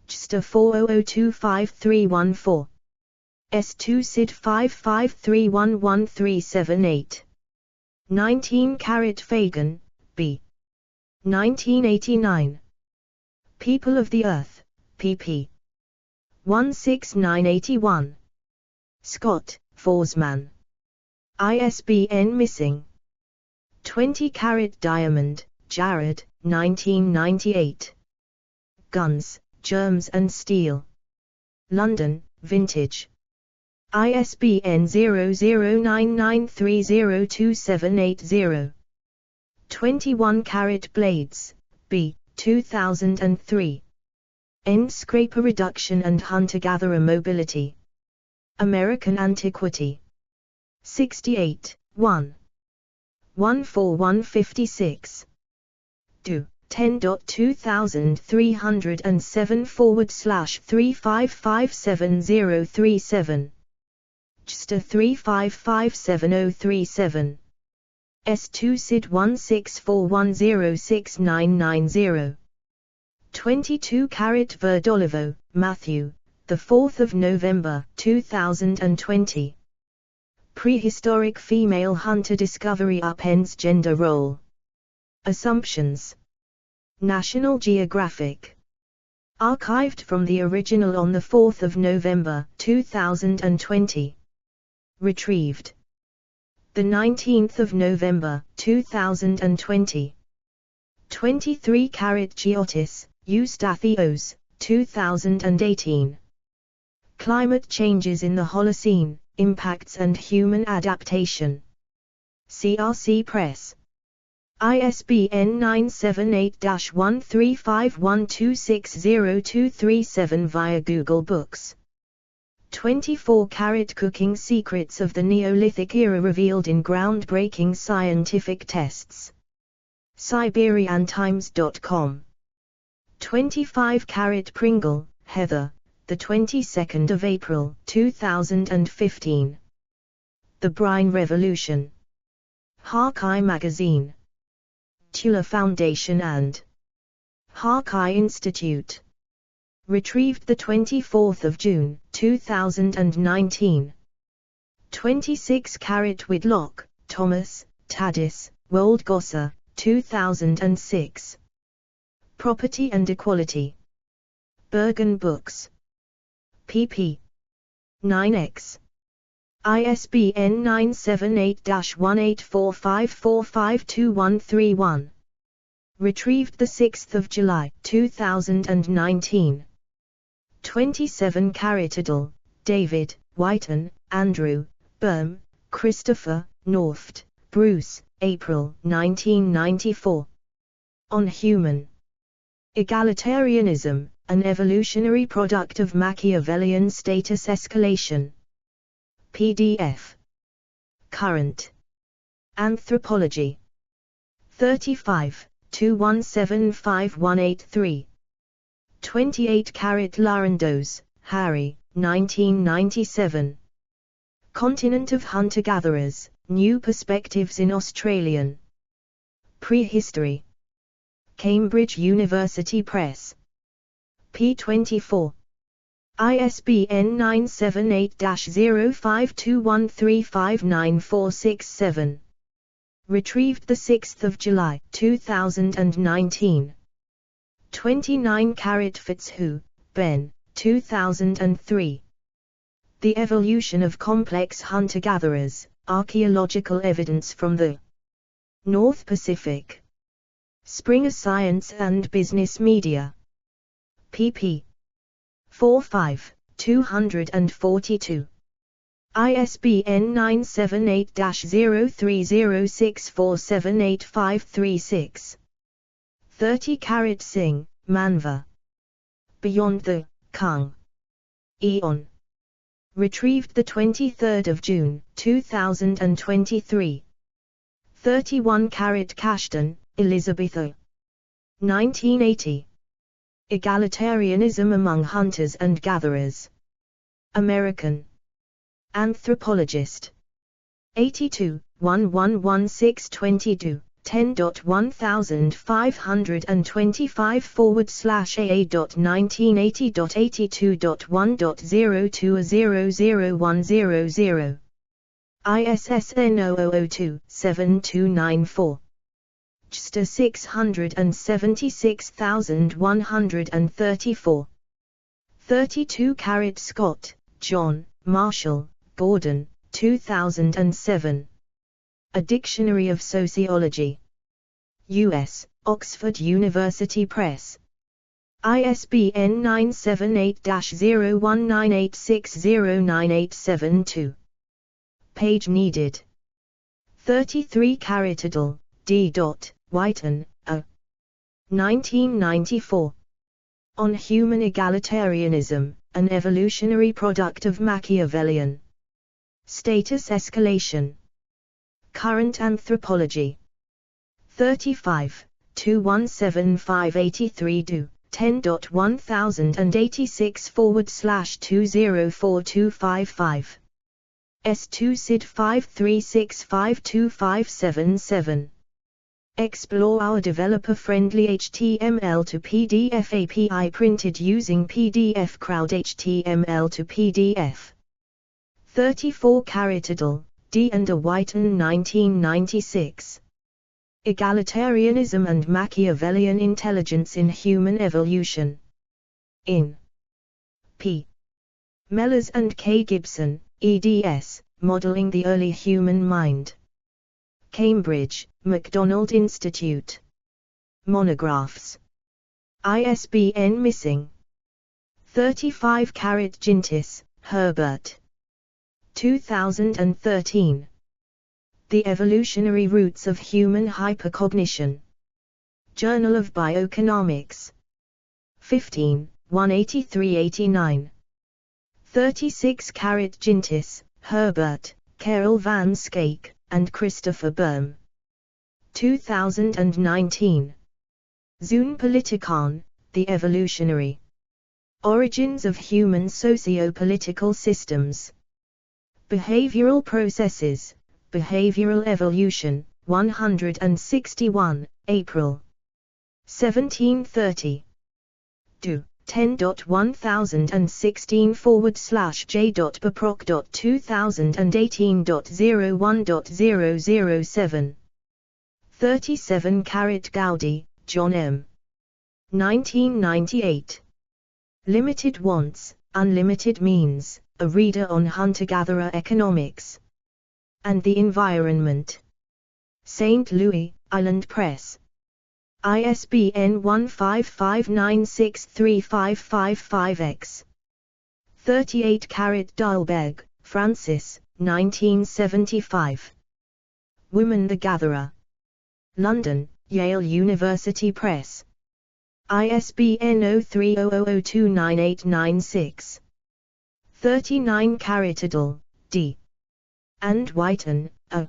JSTA 40025314. S2 SID 55311378. 19 Fagan, B. 1989. People of the Earth, pp. 16981. Scott, Forsman. ISBN missing. 20 Diamond, Jared, 1998. Guns, Germs and Steel. London, Vintage. ISBN 0099302780. 21 Blades, B. 2003. End Scraper Reduction and Hunter-Gatherer Mobility. American Antiquity. 68, 1. 14156. Do. 10.2307/3557037. JSTA 3557037. S2 SID 164106990. 22 Verdolivo, Matthew, 4 November 2020. Prehistoric Female Hunter Discovery Upends Gender Role. Assumptions. National Geographic. Archived from the original on 4 November 2020. Retrieved 19 November 2020. 23 Giotis, Eustathios, 2018. Climate Changes in the Holocene, Impacts and Human Adaptation. CRC Press. ISBN 978-1351260237 via Google Books. 24 Cooking Secrets of the Neolithic Era revealed in groundbreaking scientific tests. SiberianTimes.com. 25 Pringle, Heather, the 22nd of April 2015. The Brine Revolution. Harkai Magazine. Tula Foundation and Harkai Institute. Retrieved 24 June 2019. 26 Whitlock, Thomas, Taddis, Woldgosser, 2006. Property and Equality. Bergen Books. pp. 9x. ISBN 978-1845452131. Retrieved 6 July 2019. 27 Tittle, David, Whiten, Andrew, Berm, Christopher, Norft, Bruce, April 1994. On Human Egalitarianism, an Evolutionary Product of Machiavellian Status Escalation. PDF. Current Anthropology. 35, 2175183. 28 Larandos, Harry, 1997. Continent of Hunter-Gatherers, New Perspectives in Australian Prehistory. Cambridge University Press. p. 24. ISBN 978-0521359467. Retrieved 6 July 2019. 29 Fitzhugh, Ben, 2003. The Evolution of Complex Hunter-Gatherers, Archaeological Evidence from the North Pacific. Springer Science and Business Media. pp. 45, 242. ISBN 978-0306478536. 30 Singh, Manva. Beyond the Kung Eon. Retrieved 23 June 2023. 31 Cashton, Elizabeth O. 1980. Egalitarianism Among Hunters and Gatherers. American Anthropologist. 82, 111622, 10.10.1980.82.1.02.00100. ISSN 0002-7294. JSTOR 676134. 32 Scott, John, Marshall, Gordon, 2007. A Dictionary of Sociology. U.S., Oxford University Press. ISBN 978-0198609872. Page needed. 33 Tittle, D. Whiten, A. 1994. On Human Egalitarianism, an Evolutionary Product of Machiavellian Status Escalation. Current Anthropology. 35, 217583 do, 10.1086/204255. S2 SID 536525577. Explore our developer-friendly HTML to PDF API printed using PDF Crowd HTML to PDF. 34 Tittle, D. and A. Whiten 1996. Egalitarianism and Machiavellian Intelligence in Human Evolution. In P. Mellors and K. Gibson, eds, Modeling the Early Human Mind. Cambridge, MacDonald Institute. Monographs. ISBN missing. 35 Gintis, Herbert. 2013. The Evolutionary Roots of Human Hypercognition. Journal of Bioeconomics. 15, 183-89. 36 Gintis, Herbert, Carol van Schaik, and Christopher Berm. 2019. Zoon Politikon, The Evolutionary Origins of Human Socio-Political Systems. Behavioral Processes, Behavioral Evolution, 161, April 1730. Do. 10.1016/j.paproc.2018.01.007. 37 Gowdy, John M. 1998. Limited Wants, Unlimited Means, A Reader on Hunter-Gatherer Economics and the Environment. St. Louis, Island Press. ISBN 1559635555X. 38 Dahlberg, Francis, 1975. Woman the Gatherer. London, Yale University Press. ISBN 0300029896. 39 Tittle, D. and Whiten, A.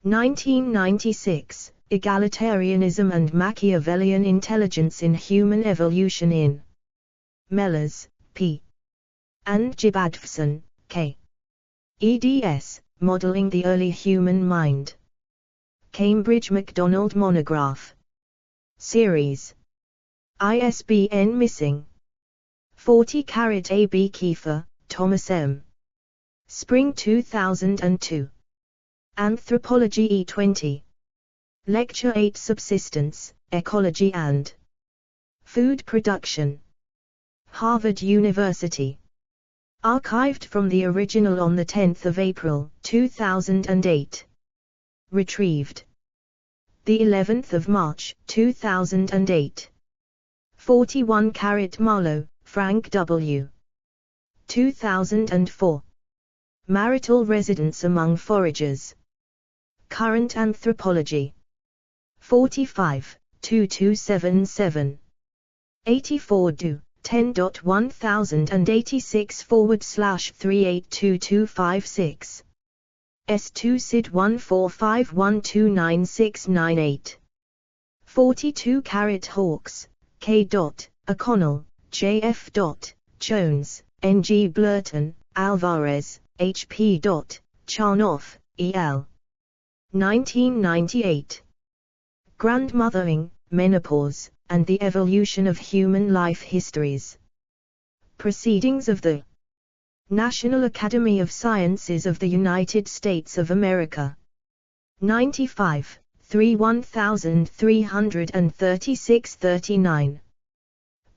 1996. Egalitarianism and Machiavellian Intelligence in Human Evolution in Mellors, P. and Jibadfson, K. eds, Modeling the Early Human Mind. Cambridge MacDonald Monograph. Series. ISBN missing. 40 A.B. Kiefer, Thomas M. Spring 2002. Anthropology E20. Lecture 8 Subsistence, Ecology and Food Production. Harvard University. Archived from the original on 10 April 2008. Retrieved the 11th of March 2008. 41 Marlowe, Frank W. 2004. Marital Residence Among Foragers. Current Anthropology. 45, 2277. 84 do. 10.1086/382256. S2 SID 145129698. 42 Hawks, K. O'Connell, J.F. Jones, N.G. Blurton, Alvarez, H.P. Charnoff, E.L. 1998. Grandmothering, Menopause, and the Evolution of Human Life Histories. Proceedings of the National Academy of Sciences of the United States of America. 95, 1336-39.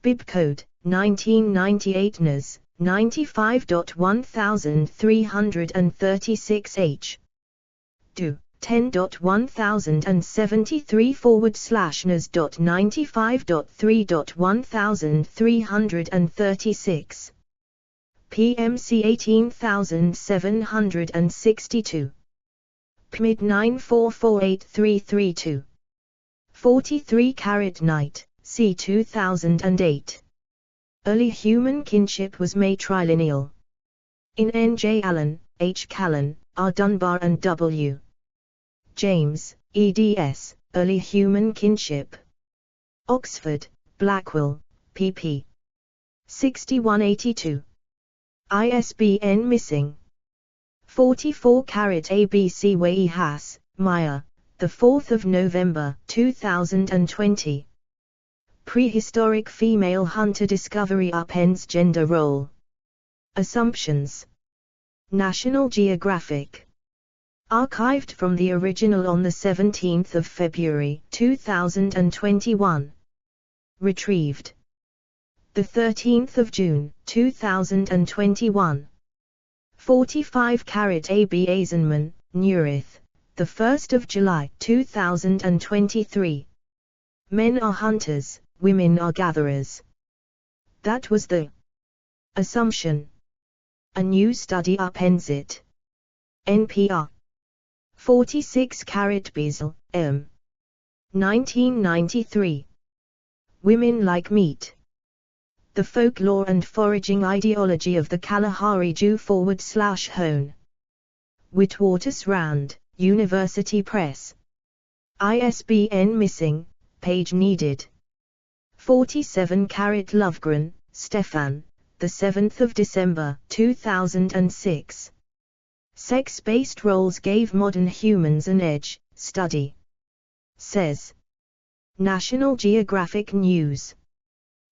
Bibcode, 1998 NAS, 95.1336H. Do. 10.1073/NAS.95.3.1336. PMC 18762. PMID 9448332. 43 Knight, C. 2008. Early human kinship was matrilineal. In N. J. Allen, H. Callan, R. Dunbar and W. James, eds, Early Human Kinship. Oxford, Blackwell, pp. 6182. ISBN missing. 44 ABC Wei Haas, Maya, 4 November 2020. Prehistoric female hunter discovery upends gender role. Assumptions. National Geographic. Archived from the original on 17 February 2021. Retrieved 13 June 2021. 45 A.B. Eisenman, Neurith, 1 July 2023. Men are hunters, women are gatherers. That was the assumption. A new study upends it. NPR. 46 Biesel, M. 1993. Women Like Meat. The Folklore and Foraging Ideology of the Kalahari Jew /Hone. Witwatersrand, Rand, University Press. ISBN missing, page needed. 47 Lovegren, Stefan, 7 December 2006. Sex-based roles gave modern humans an edge, study. Says. National Geographic News.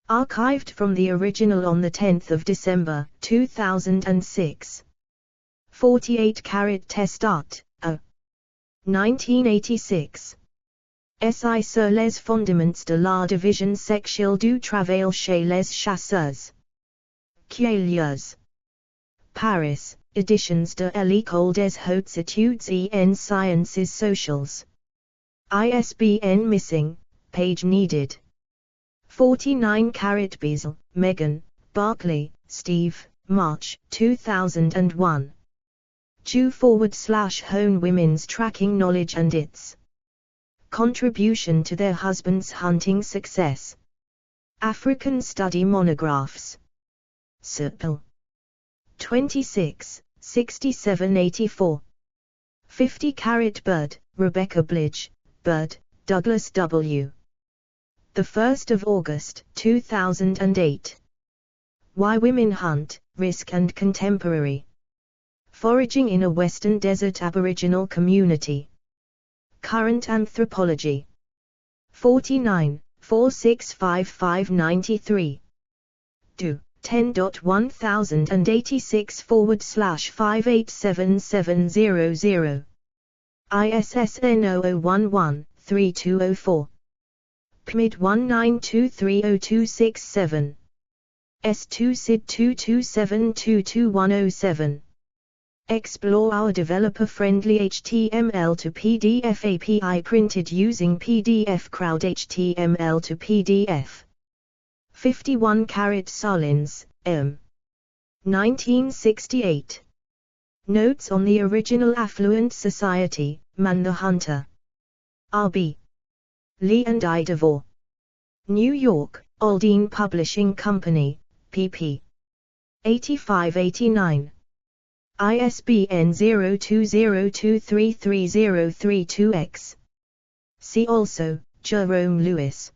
Archived from the original on 10 December 2006. 48 Testat, A. 1986. SI sur les fondements de la division sexuelle du travail chez les chasseurs. Cueilleurs. Paris, Editions de l'École des Hautes Études en Sciences Sociales. ISBN missing, page needed. 49 Biesel, Megan, Barclay, Steve, March 2001. Jew/Hone Women's Tracking Knowledge and its Contribution to Their Husband's Hunting Success. African Study Monographs. Serpil. 26, 6784. 50 Bird, Rebecca Blige, Bird, Douglas W. 1st of August, 2008. Why Women Hunt, Risk and Contemporary. Foraging in a Western Desert Aboriginal Community. Current Anthropology. 49, 465593. Do. 10.1086/5877700. ISSN 0011-3204. PMID 19230267. S2 SID 227222107. Explore our developer-friendly HTML to PDF API printed using PDF Crowd HTML to PDF. 51 Salins, M. 1968. Notes on the Original Affluent Society, Man the Hunter. R.B. Lee and I. DeVore. New York, Aldine Publishing Company, pp. 85-89. ISBN 0202333032-X. See also, Jerome Lewis.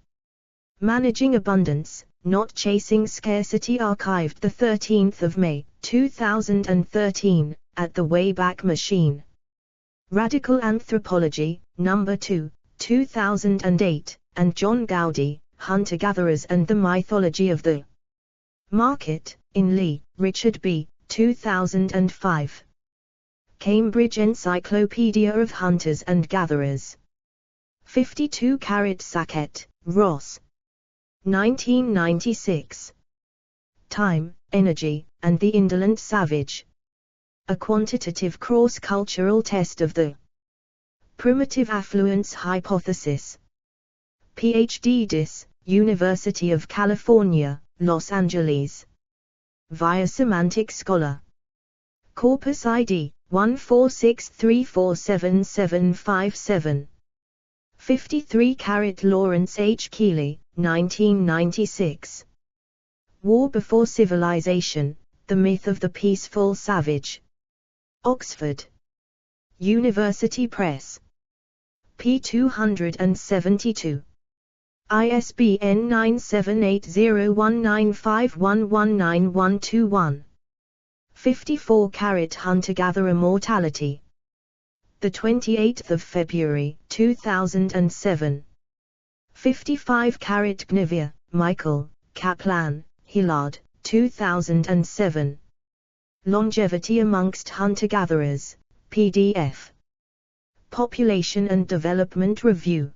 Managing Abundance, Not Chasing Scarcity, archived 13 May, 2013, at the Wayback Machine. Radical Anthropology, No. 2, 2008, and John Gowdy, Hunter-Gatherers and the Mythology of the Market, in Lee, Richard B., 2005. Cambridge Encyclopedia of Hunters and Gatherers. 52 Sackett, Ross. 1996. Time, Energy, and the Indolent Savage. A quantitative cross-cultural test of the primitive affluence hypothesis. Ph.D. Dis, University of California, Los Angeles. Via Semantic Scholar. Corpus ID, 146347757. 53 Lawrence H. Keeley, 1996. War Before Civilization, The Myth of the Peaceful Savage. Oxford University Press. p. 272. ISBN 9780195119121. 54 Hunter-Gatherer Mortality. 28 February 2007. 55 Gnivia, Michael, Kaplan, Hillard, 2007. Longevity Amongst Hunter-Gatherers, PDF. Population and Development Review.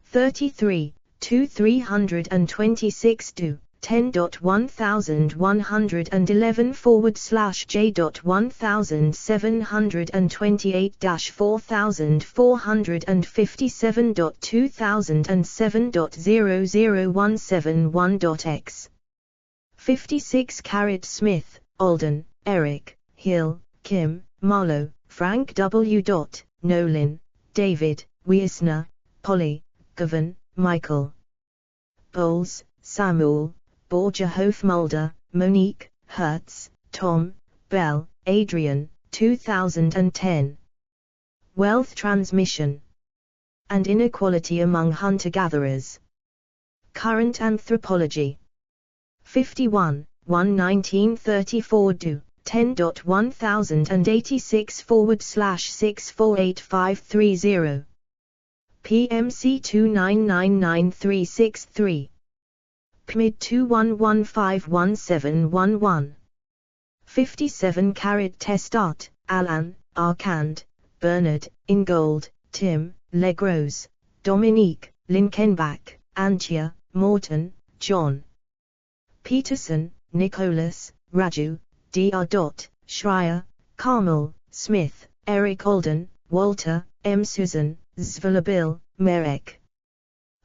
33, 326 do. 10.1011/J.1027.2007.00171.x. 56 Smith, Alden, Eric, Hill, Kim, Marlowe, Frank W. Nolin, David, Wiesner, Polly, Govan, Michael. Bowles, Samuel, Borja Hofmulder, Monique, Hertz, Tom, Bell, Adrian, 2010. Wealth Transmission and Inequality Among Hunter-Gatherers. Current Anthropology. 51, 1934 do. 10.1086/648530. PMC 2999363. PMID 211511711. 57 Testart, Alan, Arkand, Bernard, Ingold, Tim, Legros, Dominique, Linkenbach, Antje, Morton, John. Peterson, Nicholas, Raju, Dr. Schreier, Carmel, Smith, Eric Alden, Walter, M. Susan, Zvalabil, Merek.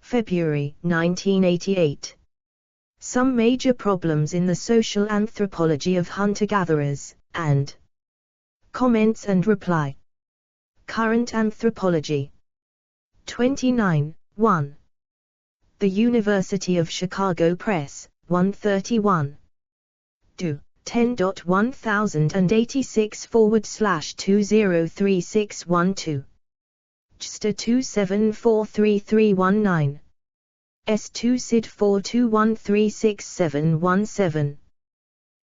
February 1988. Some Major Problems in the Social Anthropology of Hunter-Gatherers, and Comments and Reply. Current Anthropology. 29, 1. The University of Chicago Press, 131. Do. 10.1086/203612. HSTA 27433319. S2 SID 42136717.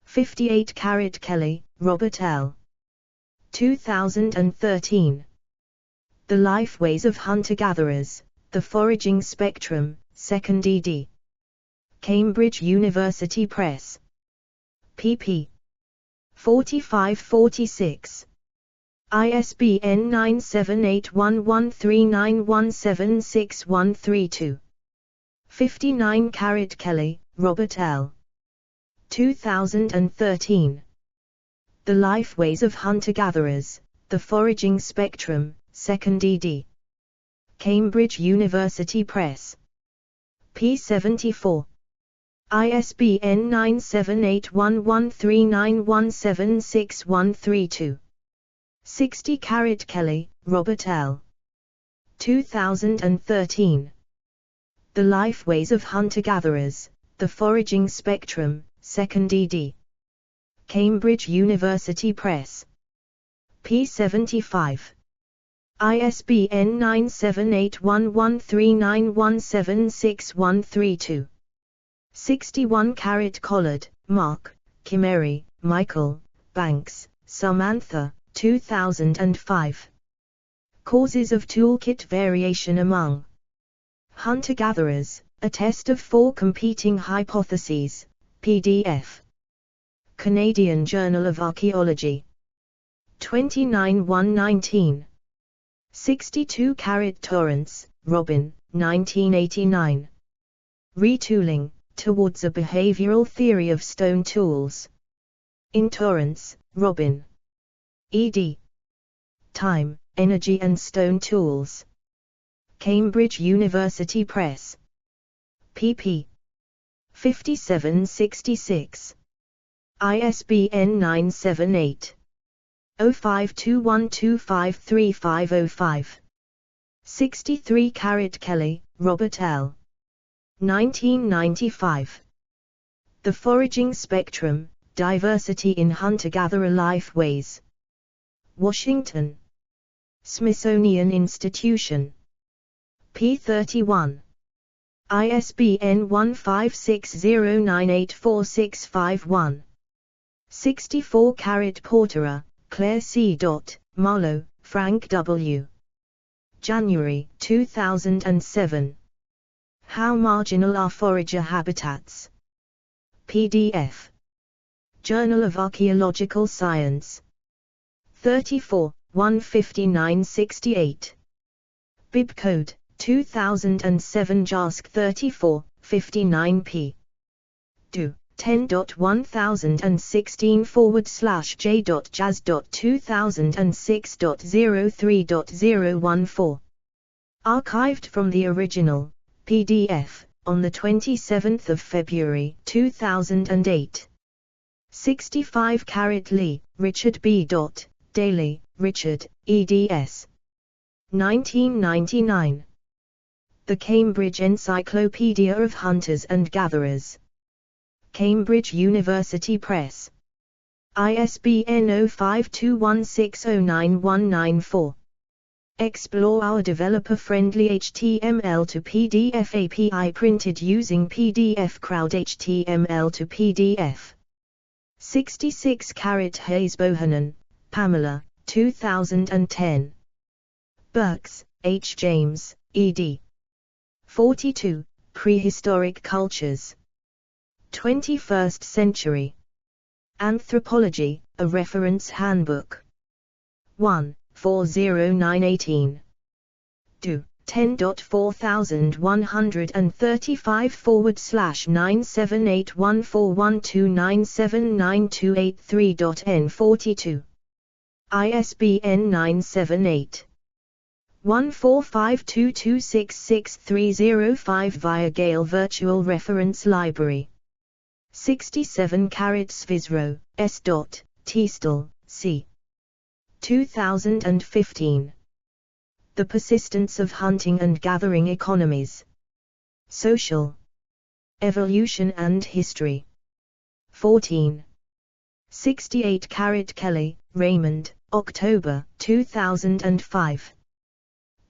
58 Kelly, Robert L. 2013. The Lifeways of Hunter-Gatherers, The Foraging Spectrum, 2nd ed. Cambridge University Press. pp. 45-46. ISBN 9781139176132. 59 Kelly, Robert L. 2013. The Lifeways of Hunter-Gatherers, The Foraging Spectrum, 2nd ed. Cambridge University Press. p. 74. ISBN 9781139176132. 60 Kelly, Robert L. 2013. The Lifeways of Hunter-Gatherers, The Foraging Spectrum, 2nd ed. Cambridge University Press. p. 75. ISBN 9781139176132. 61 Collard, Mark, Kimmery, Michael, Banks, Samantha, 2005. Causes of Toolkit Variation Among Hunter-Gatherers, A Test of Four Competing Hypotheses, PDF. Canadian Journal of Archaeology. 29-119. 62 Torrance, Robin, 1989. Retooling, Towards a Behavioral Theory of Stone Tools. In Torrance, Robin. ed. Time, Energy and Stone Tools. Cambridge University Press. pp. 57-66. ISBN 978 0521253505. 63 Kelly, Robert L. 1995. The Foraging Spectrum, Diversity in Hunter-Gatherer Lifeways. Washington. Smithsonian Institution. p. 31. ISBN 1560984651. 64 Portera, Claire C. Marlowe, Frank W. January 2007. How Marginal Are Forager Habitats? PDF. Journal of Archaeological Science. 34, 15968. Bibcode, 2007 JASC 34, 59p. Do. 10.1016/j.jazz.2006.03.014. Archived from the original, PDF, on 27 February 2008. 65 Lee, Richard B. Daly, Richard, eds. 1999. The Cambridge Encyclopedia of Hunters and Gatherers. Cambridge University Press. ISBN 0521609194. Explore our developer-friendly HTML to PDF API printed using PDF Crowd HTML to PDF. 66 Hayes Bohannon, Pamela, 2010. Burks, H. James, ed. 42, Prehistoric Cultures. 21st Century. Anthropology, a Reference Handbook. 1, 40918. Do. 10.40354129781412979283.n42. ISBN 978 14522666305 via Gale Virtual Reference Library. 67 Svisro, S. Teastel, C. 2015. The Persistence of Hunting and Gathering Economies. Social Evolution and History. 14. 68 Kelly, Raymond, October 2005.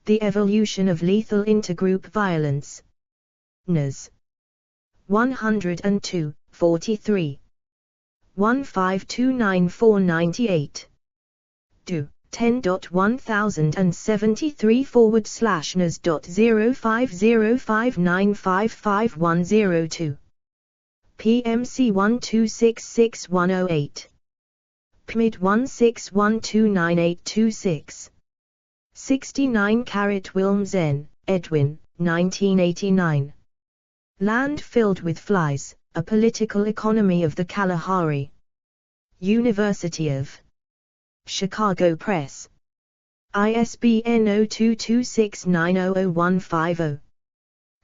The Evolution of Lethal Intergroup Violence. NAS. 102, 43. 1529498. Do. 10.1073/NAS.0505955102. PMC 1266108. PMID 161292826. 69 Wilms N., Edwin, 1989. Land Filled with Flies, A Political Economy of the Kalahari. University of Chicago Press. ISBN 0226900150.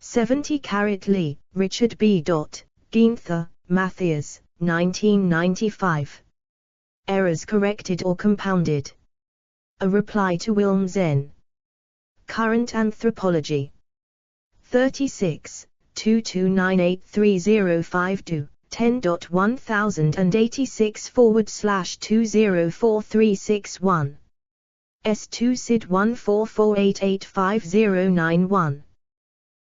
70 Lee, Richard B. Ginther, Matthias, 1995. Errors Corrected or Compounded. A Reply to Wilms N. Current Anthropology. 36, 2298305 10.1086/204361. S2 SID 144885091.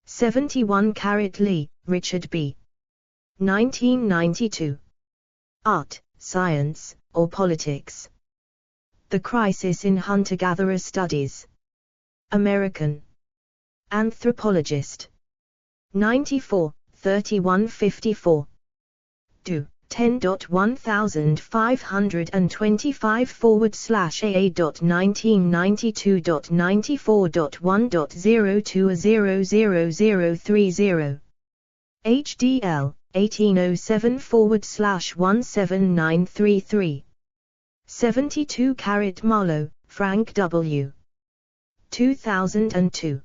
71 Lee, Richard B. 1992. Art, Science, or Politics. The Crisis in Hunter-Gatherer Studies. American Anthropologist. 94, 3154. Do. 10.1525/AA.1992.94.1.0200030. HDL 1807/17933. 72 Marlowe, Frank W. 2002.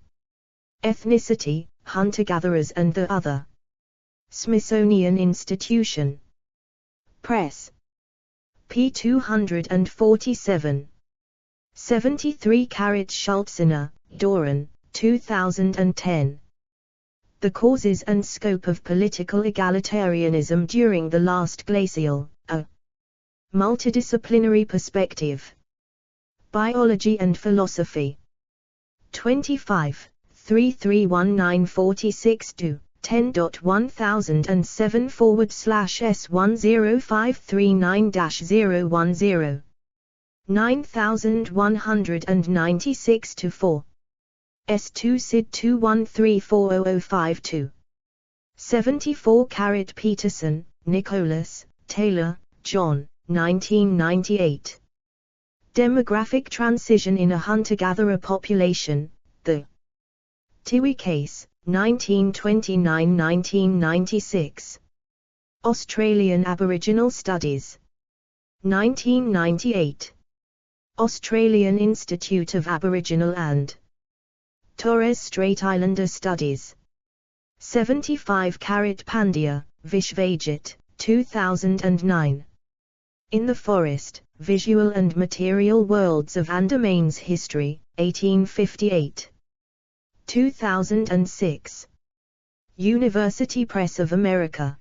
Ethnicity, Hunter-Gatherers and the Other. Smithsonian Institution Press. p. 247. 73 Schultziner, Doran, 2010. The Causes and Scope of Political Egalitarianism During the Last Glacial, a Multidisciplinary Perspective. Biology and Philosophy. 25, 331946 to 10.1007/S10539-010. 9196 to 4. S2 SID 2134005-2. 74 Peterson, Nicholas, Taylor, John, 1998. Demographic Transition in a Hunter-Gatherer Population, The Tiwi Case, 1929–1996. Australian Aboriginal Studies. 1998. Australian Institute of Aboriginal and Torres Strait Islander Studies. 75 Pandya, Vishvajit, 2009. In the Forest, Visual and Material Worlds of Andamans History, 1858. 2006. University Press of America.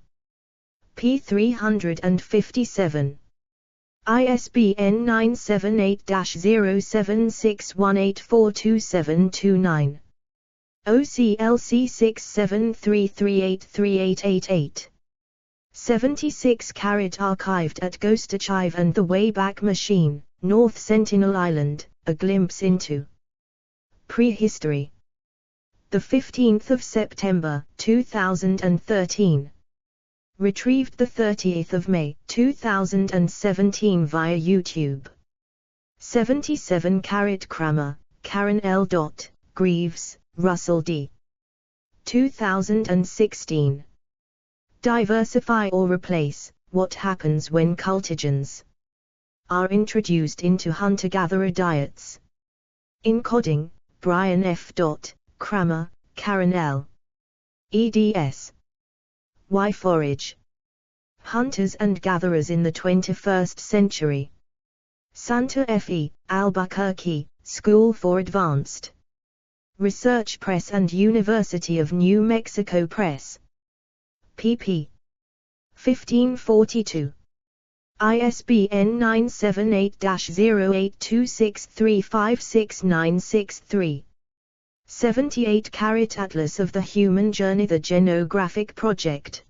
p. 357. ISBN 978-0761842729. OCLC 6733838888. 76 Archived at Ghost Archive and the Wayback Machine, North Sentinel Island, A Glimpse into Prehistory. 15 September 2013. Retrieved 30 May 2017 via YouTube. 77 Kramer, Karen L. Greaves, Russell D. 2016. Diversify or Replace, What Happens When Cultigens are Introduced into Hunter-Gatherer Diets. Encoding, Brian F. Kramer, Karen L. eds. Why Forage? Hunters and Gatherers in the 21st Century. Santa Fe, Albuquerque, School for Advanced Research Press and University of New Mexico Press. pp. 1542. ISBN 978-0826356963. 78 Atlas of the Human Journey, the Genographic Project.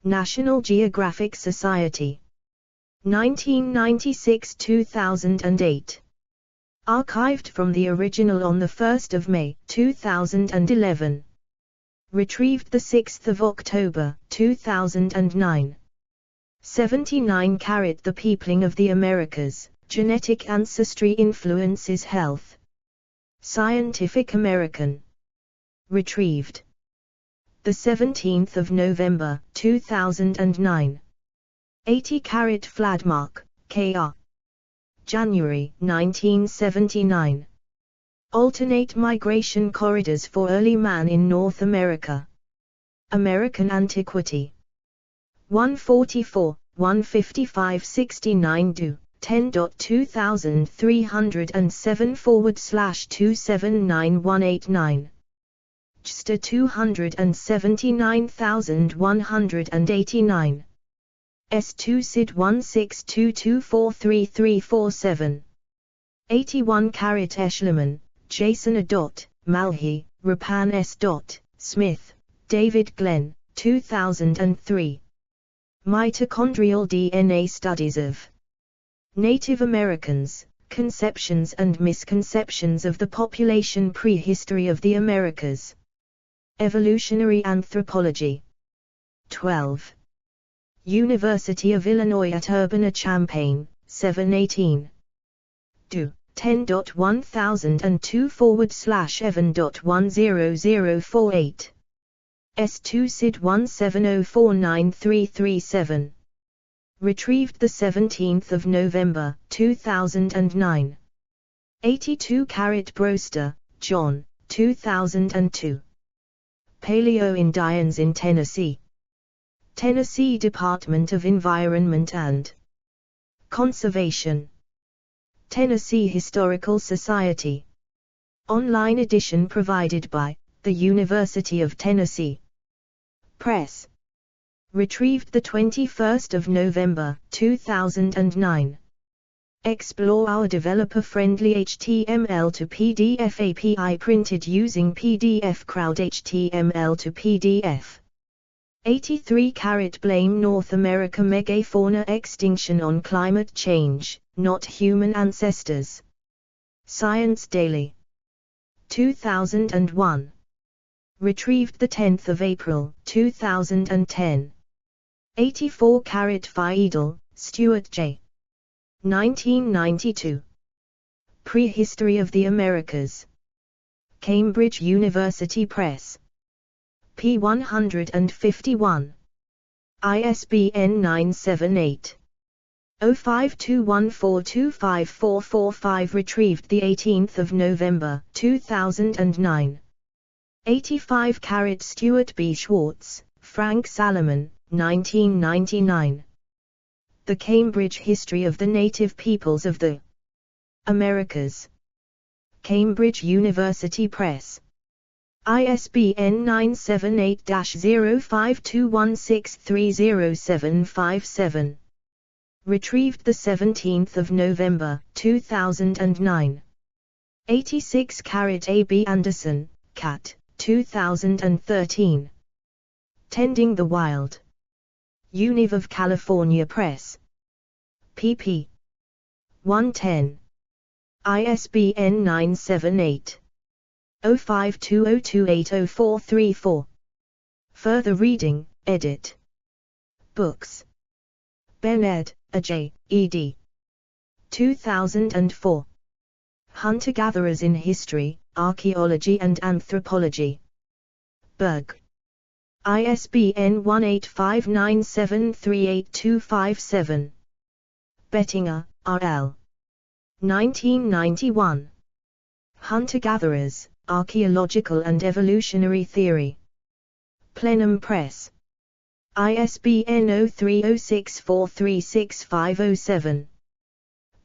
National Geographic Society. 1996-2008. Archived from the original on 1 May 2011. Retrieved 6 October 2009. 79 The Peopling of the Americas, Genetic Ancestry Influences Health. Scientific American. Retrieved 17 November 2009. 80 Fladmark, K.R. January 1979. Alternate Migration Corridors for Early Man in North America. American Antiquity. 144, 155-69 do. 10.2307/2791189. JSTA 279,189. S2 SID 1622433347. 81 Eshleman, Jason A. Malhi, Rapan S. Smith, David Glenn, 2003. Mitochondrial DNA Studies of Native Americans, Conceptions and Misconceptions of the Population Prehistory of the Americas. Evolutionary Anthropology. 12. University of Illinois at Urbana-Champaign, 718. Do. 10.1002/Evan.10048. S2 SID 17049337. Retrieved 17 November 2009. 82 Broster, John, 2002. Paleo-Indians in Tennessee. Tennessee Department of Environment and Conservation. Tennessee Historical Society. Online edition provided by the University of Tennessee Press. Retrieved 21 November 2009. Explore our developer-friendly HTML to PDF API printed using PDF Crowd HTML to PDF. 83 Blame North America megafauna extinction on climate change, not human ancestors. Science Daily. 2001. Retrieved 10 April 2010. 84 Fiedel, Stuart J. 1992. Prehistory of the Americas. Cambridge University Press. p. 151. ISBN 978 0521425445. Retrieved 18 November 2009. 85 Stuart B. Schwartz, Frank Salomon, 1999. The Cambridge History of the Native Peoples of the Americas. Cambridge University Press. ISBN 978-0521630757. Retrieved 17 November 2009. 86 A. B. Anderson, Cat, 2013. Tending the Wild. Univ of California Press. pp. 110. ISBN 978 0520280434. Further reading, edit. Books. Ben ed., A.J., ed. 2004. Hunter-Gatherers in History, Archaeology and Anthropology. Berg. ISBN 1859738257. Bettinger, R.L. 1991. Hunter-Gatherers, Archaeological and Evolutionary Theory. Plenum Press. ISBN 0306436507.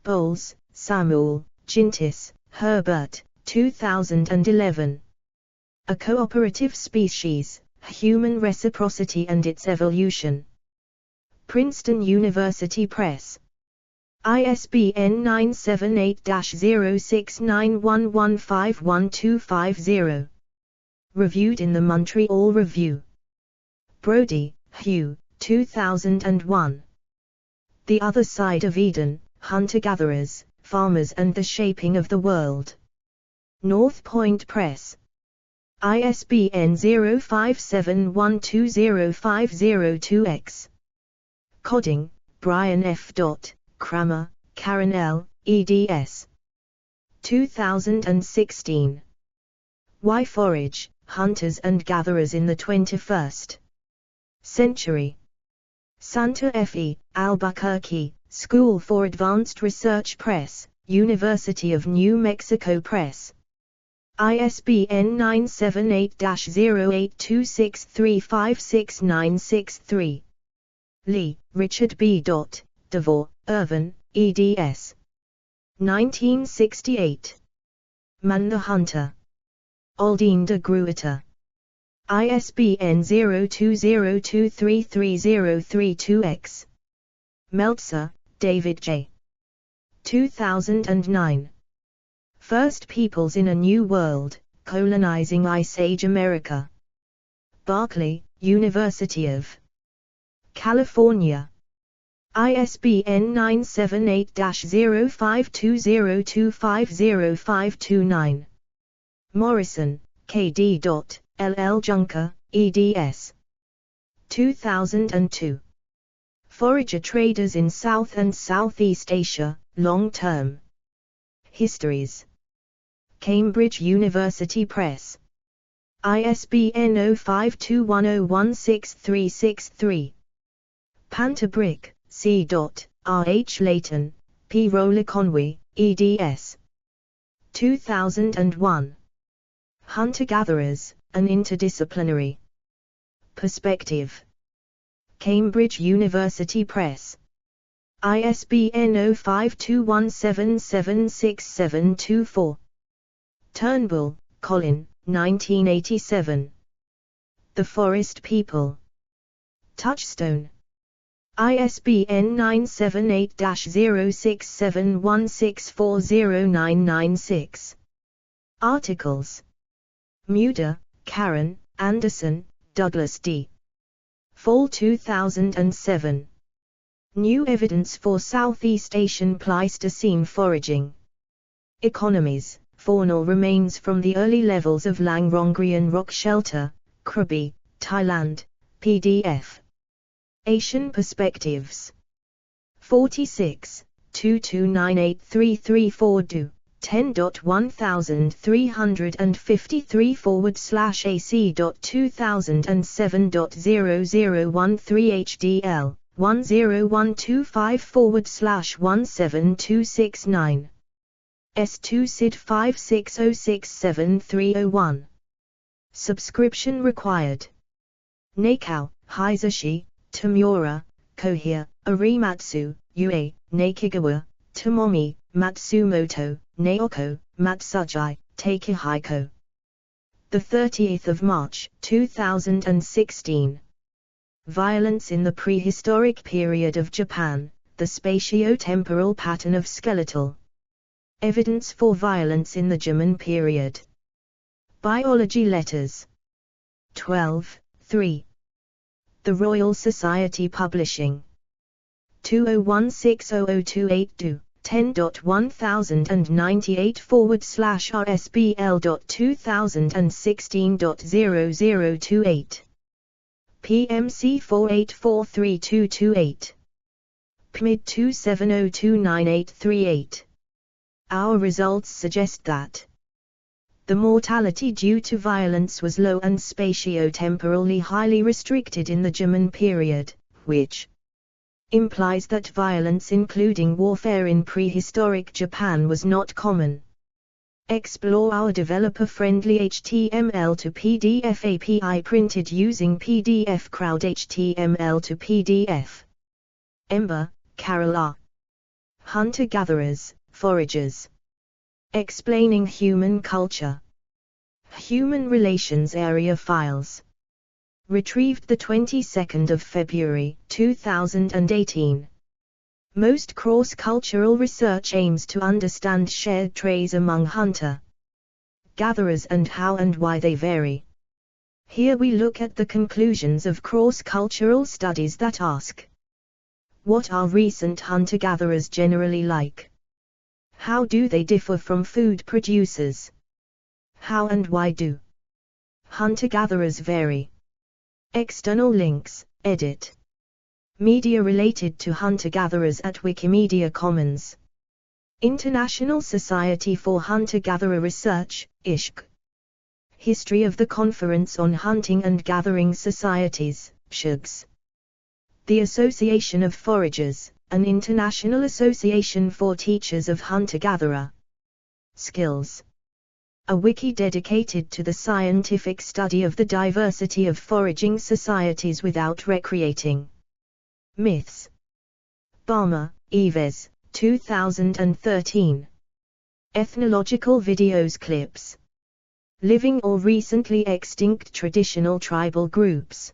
Bowles, Samuel, Gintis, Herbert, 2011. A Cooperative Species, Human Reciprocity and Its Evolution. Princeton University Press. ISBN 978-0691151250. Reviewed in the Montreal Review. Brody, Hugh, 2001. The Other Side of Eden, Hunter-Gatherers, Farmers and the Shaping of the World. North Point Press. ISBN 0571205002-X. Codding, Brian F. Kramer, Karen L., eds. 2016. Why Forage, Hunters and Gatherers in the 21st Century. Santa Fe, Albuquerque, School for Advanced Research Press, University of New Mexico Press. ISBN 978-0826356963. Lee, Richard B. DeVore, Irvin, eds. 1968. Man the Hunter. Aldine de Gruyter. ISBN 0202333032-X. Meltzer, David J. 2009. First Peoples in a New World, Colonizing Ice Age America. Berkeley, University of California. ISBN 978-0520250529. Morrison, K.D. L.L. Junker, eds. 2002. Forager Traders in South and Southeast Asia, Long-Term Histories. Cambridge University Press. ISBN 0521016363. Panterbrick, C. R. H. Layton, P. Roller Conway, eds. 2001. Hunter-Gatherers, An Interdisciplinary Perspective. Cambridge University Press. ISBN 0521776724. Turnbull, Colin, 1987. The Forest People. Touchstone. ISBN 978-0671640996. Articles. Muda, Karen, Anderson, Douglas D. Fall 2007. New Evidence for Southeast Asian Pleistocene Foraging. Economies, Faunal Remains from the Early Levels of Langrongrian Rock Shelter, Krabi, Thailand, PDF. Asian Perspectives. 46, 2298334 10.1353/AC.2007.0013 HDL, 10125/17269. S2 SID 56067301. Subscription required. Nakao, Hisashi, Tamura, Kohia, Arimatsu, Ue, Nakigawa, Tomomi, Matsumoto, Naoko, Matsuji, Takehiko. The 30th of March, 2016. Violence in the Prehistoric Period of Japan, the Spatio-Temporal Pattern of Skeletal Evidence for Violence in the Jomon Period. Biology Letters. 12, 3. The Royal Society Publishing. 201600282. 10.1098/RSBL.2016.0028. PMC 4843228. PMID 270298838. Our results suggest that the mortality due to violence was low and spatio-temporally highly restricted in the Jomon period, which implies that violence including warfare in prehistoric Japan was not common. Explore our developer-friendly HTML to PDF API printed using PDF Crowd HTML to PDF. Ember, Carol R. Hunter-Gatherers, Foragers. Explaining Human Culture. Human Relations Area Files. Retrieved the 22nd of February, 2018. Most cross-cultural research aims to understand shared traits among hunter-gatherers and how and why they vary. Here we look at the conclusions of cross-cultural studies that ask: what are recent hunter-gatherers generally like? How do they differ from food producers? How and why do hunter-gatherers vary? External links, edit. Media related to hunter-gatherers at Wikimedia Commons. International Society for Hunter-Gatherer Research, ISHG. History of the Conference on Hunting and Gathering Societies, SHGS. The Association of Foragers, an international association for teachers of hunter-gatherer skills. A wiki dedicated to the scientific study of the diversity of foraging societies without recreating. Myths. Barmer, Yves, 2013. Ethnological videos clips. Living or recently extinct traditional tribal groups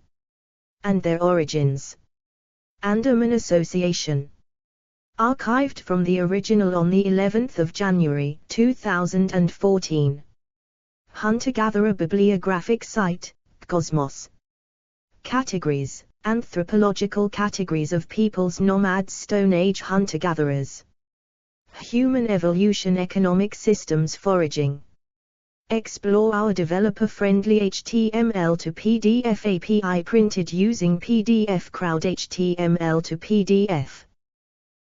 and their origins. Andaman Association. Archived from the original on the 11th of January 2014. Hunter-gatherer bibliographic site, Cosmos. Categories: anthropological categories of peoples, nomads, Stone Age hunter-gatherers. Human evolution, economic systems, foraging. Explore our developer-friendly HTML to PDF API printed using PDF Crowd HTML to PDF.